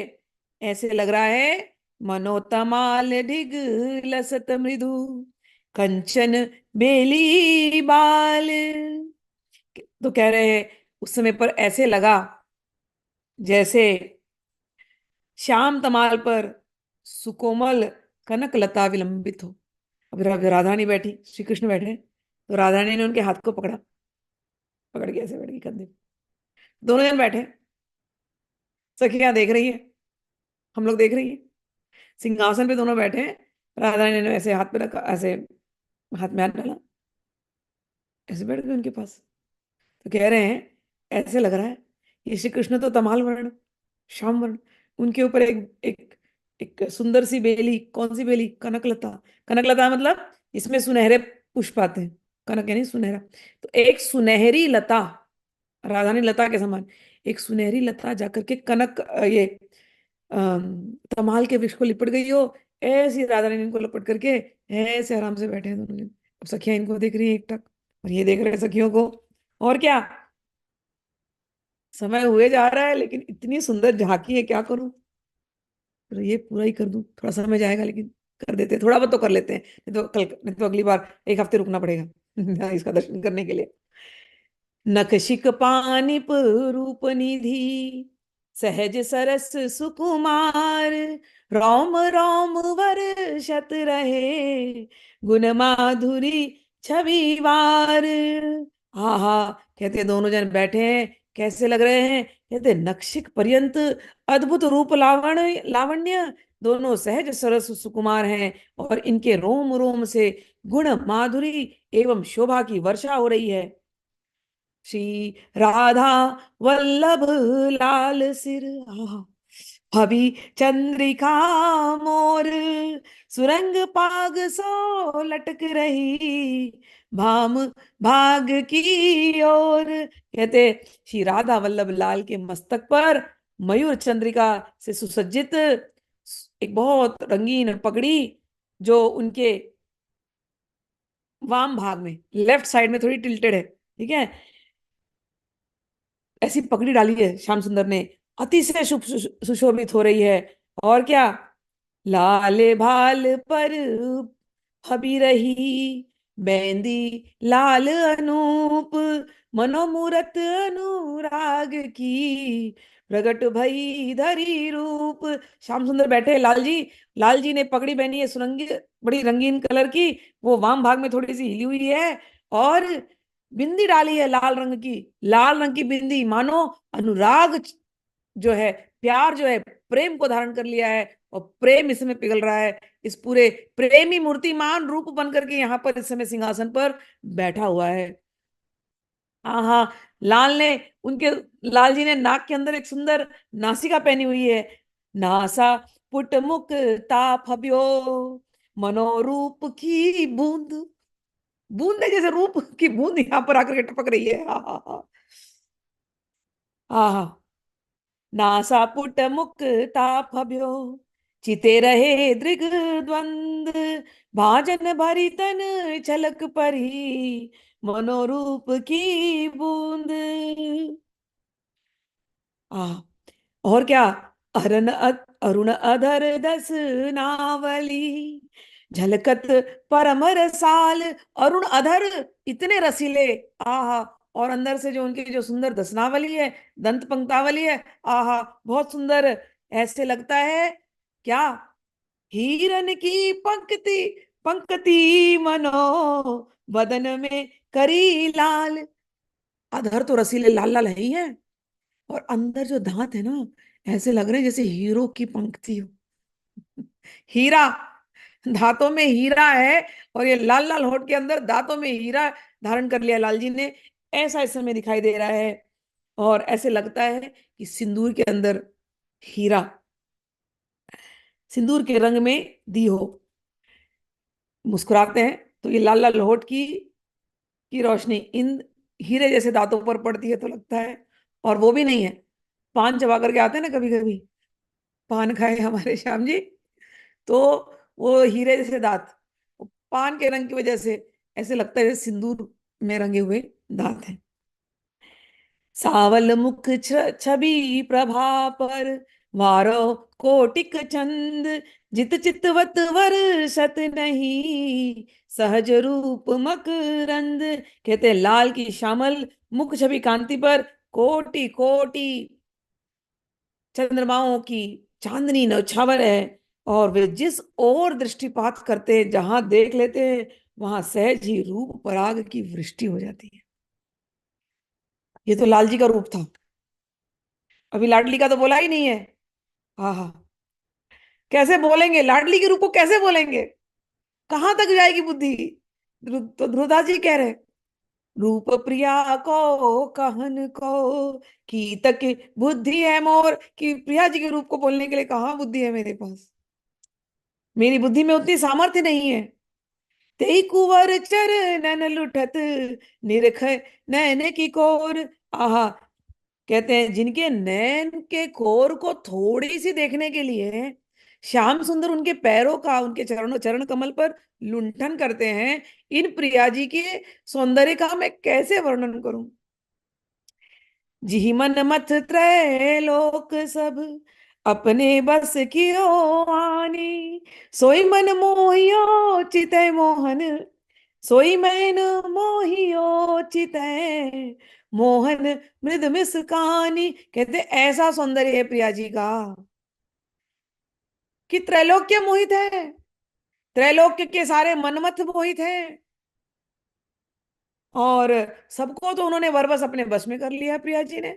ऐसे लग रहा है, मनोतमाल ढिग लसत मृदु, कंचन बेली बाल। तो कह रहे हैं उस समय पर ऐसे लगा जैसे श्याम तमाल पर सुकोमल कनक लता विलंबित हो। अब राधा नहीं बैठी, श्री कृष्ण बैठे, तो राधा ने उनके हाथ को पकड़ा, पकड़ के ऐसे बैठ गई कंधे पे। दोनों जन बैठे, सखियां देख रही है, हम लोग देख रही है, सिंहासन पे दोनों बैठे हैं। राधा ने ऐसे हाथ पे रखा, ऐसे हाथ में हाथ डाला, ऐसे बैठ गए उनके पास। तो कह रहे हैं ऐसे लग रहा है ये श्री कृष्ण तो तमाल वर्ण, श्याम वर्ण, उनके ऊपर एक एक एक सुंदर सी बेली, कौन सी बेली, कनकलता। कनकलता मतलब इसमें सुनहरे पुष्प आते हैं, कनक यानी सुनहरा। तो एक सुनहरी लता राधा ने लता के समान, एक सुनहरी लता जाकर के कनक ये तमाल के वृक्ष को लिपट गई हो, ऐसी राधा ने इनको लपट करके ऐसे आराम से बैठे हैं दोनों जन। अब सखियां इनको देख रही है एकटक, और ये देख रहे हैं सखियों को। और क्या, समय हुए जा रहा है लेकिन इतनी सुंदर झांकी है, क्या करूं। तो ये पूरा ही कर दूं, थोड़ा समय जाएगा लेकिन कर देते हैं, थोड़ा बहुत तो कर लेते हैं, नहीं तो अगली बार एक हफ्ते रुकना पड़ेगा इसका दर्शन करने के लिए। नखशिक पानिप रूप निधि, सहज सरस सुकुमार, रोम रोम वर्षत रहे, गुण माधुरी छवि वार। आहा, कहते दोनों जन बैठे हैं, कैसे लग रहे हैं, कहते नखशिक पर्यंत अद्भुत रूप लावण्य लावण्य, दोनों सहज सरस सुकुमार हैं, और इनके रोम रोम से गुण माधुरी एवं शोभा की वर्षा हो रही है। श्री राधा वल्लभ लाल सिर, अभी चंद्रिका मोर, सुरंग पाग सो लटक रही, भाम भाग की ओर। कहते श्री राधा वल्लभ लाल के मस्तक पर मयूर चंद्रिका से सुसज्जित एक बहुत रंगीन पगड़ी, जो उनके वाम भाग में, लेफ्ट साइड में थोड़ी टिल्टेड है, ठीक है, ऐसी पगड़ी डाली है श्याम सुंदर ने, अति से सुशोभित हो रही है। और क्या, लाल भाल पर फबी रही, मेहंदी लाल अनूप, मनोमूरत अनुराग की, प्रगट भई धरी रूप। श्याम सुंदर बैठे हैं, लाल जी, लाल जी ने पगड़ी पहनी है सुरंगी, बड़ी रंगीन कलर की, वो वाम भाग में थोड़ी सी हिली हुई है, और बिंदी डाली है लाल रंग की, लाल रंग की बिंदी, मानो अनुराग जो है, प्यार जो है, प्रेम को धारण कर लिया है, और प्रेम इसमें पिघल रहा है। इस पूरे प्रेमी मूर्तिमान रूप बन करके यहाँ पर इस समय सिंहासन पर बैठा हुआ है। हाँ हाँ, लाल ने उनके लाल जी ने नाक के अंदर एक सुंदर नासिका पहनी हुई है, नासा पुट मुख ताफब्यो, मनोरूप की बूंद, बूंद है जैसे रूप की बूंद यहाँ पर आकर के टपक रही है। हाँ हाँ हाँ हाँ हाँ। नासापुट मुक्ताफभ्यो, चिते रहे दृग द्वंद, भाजन भरी तन छलक परी, मनोरूप की बूंद। आ और क्या, अरुण अधर दस नावली, झलकत परम रसाल, अरुण अधर इतने रसीले, आहा, और अंदर से जो उनकी जो सुंदर दसनावली है, दंत पंक्तावली है, आहा, बहुत सुंदर, ऐसे लगता है क्या, हिरन की पंक्ति, पंक्ति मनो बदन में करी लाल। अधर तो रसीले लाल लाल है ही है, और अंदर जो दांत है ना, ऐसे लग रहे हैं जैसे हीरो की पंक्ति हो, हीरा, दांतों में हीरा है, और ये लाल लाल होठ के अंदर दांतों में हीरा धारण कर लिया लाल जी ने, ऐसा इस समय दिखाई दे रहा है। और ऐसे लगता है कि सिंदूर के अंदर हीरा, सिंदूर के रंग में दी हो। मुस्कुराते हैं तो ये लाल लाल होठ की रोशनी इन हीरे जैसे दांतों पर पड़ती है, तो लगता है, और वो भी नहीं है, पान चबा करके आते हैं ना कभी कभी, पान खाए हमारे श्याम जी, तो वो हीरे जैसे दांत, वो पान के रंग की वजह से ऐसे लगता है जैसे सिंदूर में रंगे हुए दांत हैं। सावल मुख छवि प्रभा पर, वारो कोटिक चंद, जित चितवत वर्षत नहीं, सहज रूप मकरंद। कहते हैं लाल की श्यामल मुख छवि कांति पर कोटि कोटि चंद्रमाओं की चांदनी नौछावर है, और वे जिस ओर दृष्टिपात करते हैं, जहां देख लेते हैं, वहां सहज ही रूप पराग की वृष्टि हो जाती है। ये तो लाल जी का रूप था, अभी लाडली का तो बोला ही नहीं है। हाँ हाँ, कैसे बोलेंगे लाडली के रूप को, कैसे बोलेंगे, कहां तक जाएगी बुद्धि। तो ध्रुवदास जी कह रहे हैं, रूप प्रिया को कहन को, की तक बुद्धि है मोर, कि प्रिया जी के रूप को बोलने के लिए कहाँ बुद्धि है मेरे पास, मेरी बुद्धि में उतनी सामर्थ्य नहीं है। तेई कुंवर चरणन लुठत निरख नैन की कोर। आहा। कहते हैं जिनके नैन के कोर को थोड़ी सी देखने के लिए श्याम सुंदर उनके पैरों का, उनके चरणों, चरण कमल पर लुंठन करते हैं, इन प्रिया जी के सौंदर्य का मैं कैसे वर्णन करूं। जी मन मथ त्रैलोक सब अपने बस कियो आनी, सोई मन मोहियो चितै मोहन, सोई मैन मोहियो चितै मोहन मृद मुस्कानी। कहते ऐसा सौंदर्य है प्रिया जी का कि त्रैलोक्य मोहित है, त्रैलोक्य के सारे मनमथ मोहित हैं, और सबको तो उन्होंने वरबस अपने बस में कर लिया है प्रिया जी ने,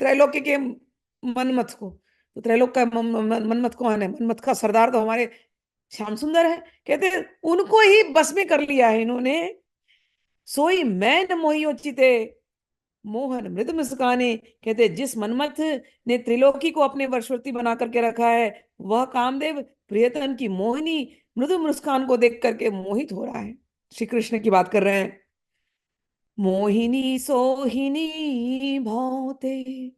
त्रैलोक्य के मनमथ को। तो त्रैलोक का मनमथ कौन है? मनमथ का सरदार तो हमारे श्याम सुंदर है। कहते हैं उनको ही बस में कर लिया है इन्होंने। सोई मैन मोहियो चिते मोहन मृदु मुस्काने। कहते जिस मनमथ ने त्रिलोकी को अपने वशवर्ती बना करके रखा है, वह कामदेव प्रियतम की मोहिनी मृदु मुस्कान को देख करके मोहित हो रहा है। श्री कृष्ण की बात कर रहे हैं। मोहिनी सोहिनी भौते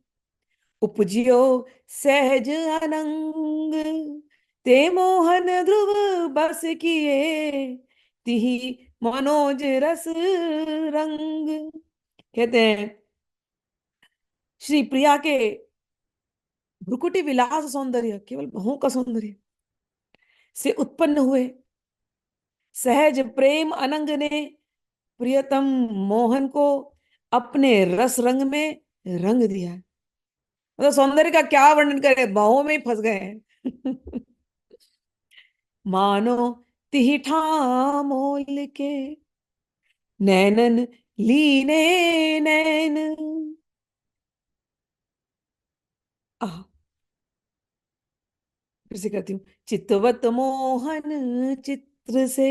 उपजियो सहज अनंग, ते मोहन ध्रुव बस किए तिहि मनोज रस रंग। कहते हैं श्री प्रिया के भ्रुकुटी विलास सौंदर्य, केवल भवों का सौंदर्य से उत्पन्न हुए सहज प्रेम अनंग ने प्रियतम मोहन को अपने रस रंग में रंग दिया। मतलब सौंदर्य का क्या वर्णन करें, भावों में ही फंस गए हैं। मानो तिहिठा मोल के नैनन लीने नैन। आह, फिर से करती हूँ। चितवत मोहन चित्र से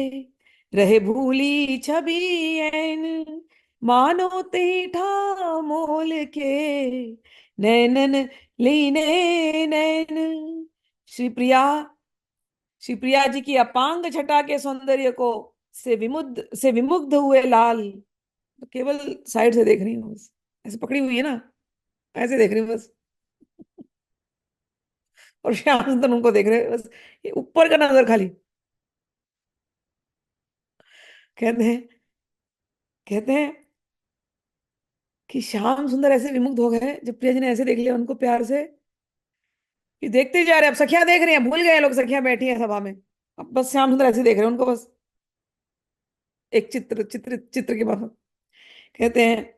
रहे भूली छवि ऐन, मानो तिठा मोल के नैनन लीने नैन। श्री प्रिया, श्री प्रिया जी की अपांग छटा के सौंदर्य को से विमुग्ध हुए लाल। तो केवल साइड से देख रही हूँ बस, ऐसे पकड़ी हुई है ना, ऐसे देख रही हूँ बस। और श्याम सुंदर उनको देख रहे हैं बस, ये ऊपर का नजर खाली। कहते हैं, कहते हैं कि श्याम सुंदर ऐसे विमुग्ध हो गए जब प्रिया जी ने ऐसे देख लिया उनको प्यार से, कि देखते ही जा रहे हैं। अब सखियां देख रही हैं, भूल गए लोग, सखियां बैठी हैं सभा में, अब बस श्याम सुंदर ऐसे देख रहे हैं उनको बस, एक चित्र चित्र चित्र के माफक। कहते हैं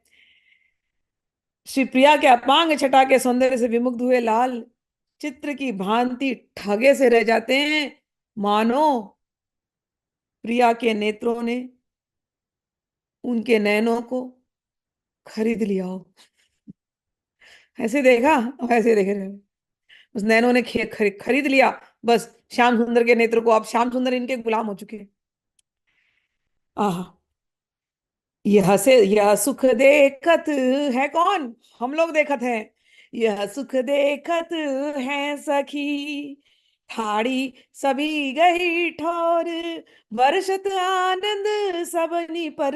श्री प्रिया के अपांग छटा के सौंदर्य से विमुग्ध हुए लाल चित्र की भांति ठगे से रह जाते हैं, मानो प्रिया के नेत्रों ने उनके नैनों को खरीद लिया हो। ऐसे देखा और ऐसे देख रहे हैं, उस नैनों ने खरीद लिया बस श्याम सुंदर के नेत्र को। अब श्याम सुंदर इनके गुलाम हो चुके हैं। आह, यह सुख देखत है कौन? हम लोग देखत हैं। यह सुख देखत है सखी ठाड़ी सभी गई ठोर, बरसत आनंद सबनी पर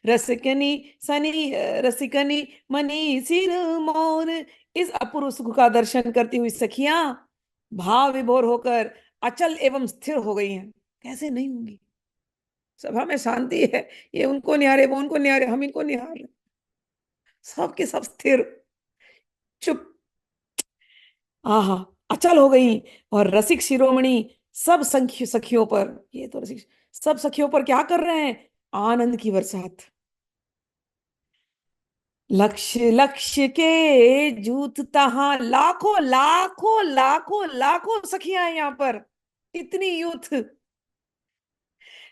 रसिकनी सनी रसिकनी मनी सिर मोर। इस अपूर्व सुख का दर्शन करती हुई सखियां भाव विभोर होकर अचल एवं स्थिर हो गई हैं। कैसे नहीं होंगी, सभा में शांति है, ये उनको निहारे, वो उनको निहारे, हम इनको निहार रहे, सब के सब स्थिर, चुप, आहा, अचल हो गई। और रसिक शिरोमणि सब सखियों पर, ये तो रसिक सब सखियों पर क्या कर रहे हैं? आनंद की बरसात। लक्ष्य लक्ष्य के जूत तहां, लाखों लाखों लाखों लाखों सखियां हैं यहाँ पर, इतनी यूथ।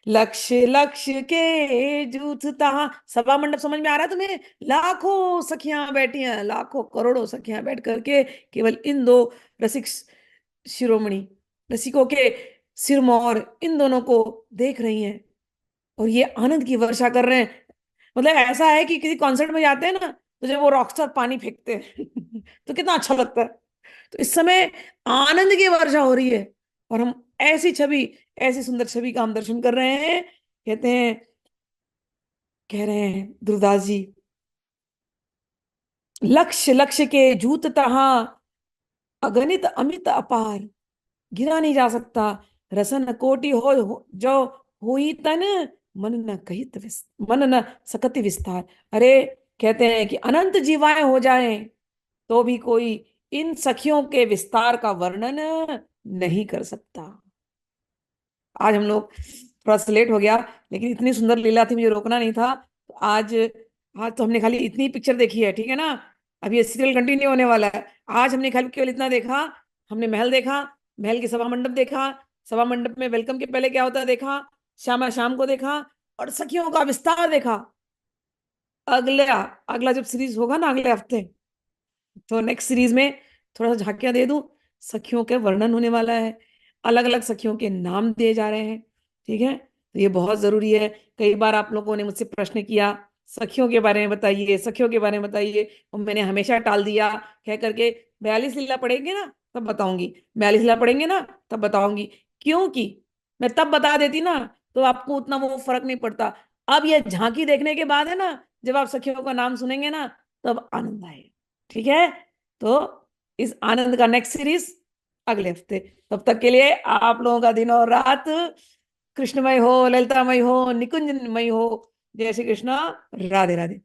लक्ष्य लक्ष्य के जूथ तहां, सभा मंडप समझ में आ रहा है तुम्हें? लाखों सखियां बैठी हैं, लाखों करोड़ों सखियां बैठ करके केवल इन दो रसिक शिरोमणि, रसिकों के सिरमौर इन दोनों को देख रही हैं, और ये आनंद की वर्षा कर रहे हैं। मतलब ऐसा है कि किसी कॉन्सर्ट में जाते हैं ना, तो जब वो रॉकस्टार पानी फेंकते हैं तो कितना अच्छा लगता है। तो इस समय आनंद की वर्षा हो रही है, और हम ऐसी छवि, ऐसी सुंदर छवि का हम दर्शन कर रहे हैं कहते हैं, कह रहे हैं ध्रुवदास जी, लक्ष्य लक्ष्य के जूत तहां, अगणित अमित अपार, गिरा नहीं जा सकता। रसन कोटि जो हुई तन, मन न कहित मन न सकति विस्तार। अरे, कहते हैं कि अनंत जीवाएं हो जाएं तो भी कोई इन सखियों के विस्तार का वर्णन नहीं कर सकता। आज हम लोग थोड़ा सा लेट हो गया, लेकिन इतनी सुंदर लीला थी, मुझे रोकना नहीं था। तो आज तो हमने खाली इतनी पिक्चर देखी है, ठीक है ना। अब ये सीरियल कंटिन्यू होने वाला है। आज हमने खाली केवल इतना देखा। हमने महल देखा, महल की सभा मंडप देखा, सभा मंडप में वेलकम के पहले क्या होता है देखा, श्यामा शाम को देखा, और सखियों का विस्तार देखा। अगला अगला जब सीरीज होगा ना अगले हफ्ते, तो नेक्स्ट सीरीज में थोड़ा सा झांकियां दे दूं। सखियों के वर्णन होने वाला है, अलग अलग सखियों के नाम दिए जा रहे हैं। ठीक है, तो ये बहुत जरूरी है। कई बार आप लोगों ने मुझसे प्रश्न किया, सखियों के बारे में बताइए, सखियों के बारे में बताइए, और मैंने हमेशा टाल दिया, कह करके 42 लीला पढ़ेंगे ना तब बताऊंगी, 42 लीला पढ़ेंगे ना तब बताऊंगी। क्योंकि मैं तब बता देती ना तो आपको उतना वो फर्क नहीं पड़ता। अब ये झांकी देखने के बाद है ना, जब आप सखियों का नाम सुनेंगे ना, तब आनंद आएगा। ठीक है, तो इस आनंद का नेक्स्ट सीरीज अगले हफ्ते। तब तक के लिए आप लोगों का दिन और रात कृष्णमय हो, ललितामय हो, निकुंजमय हो। जय श्री कृष्णा। राधे राधे।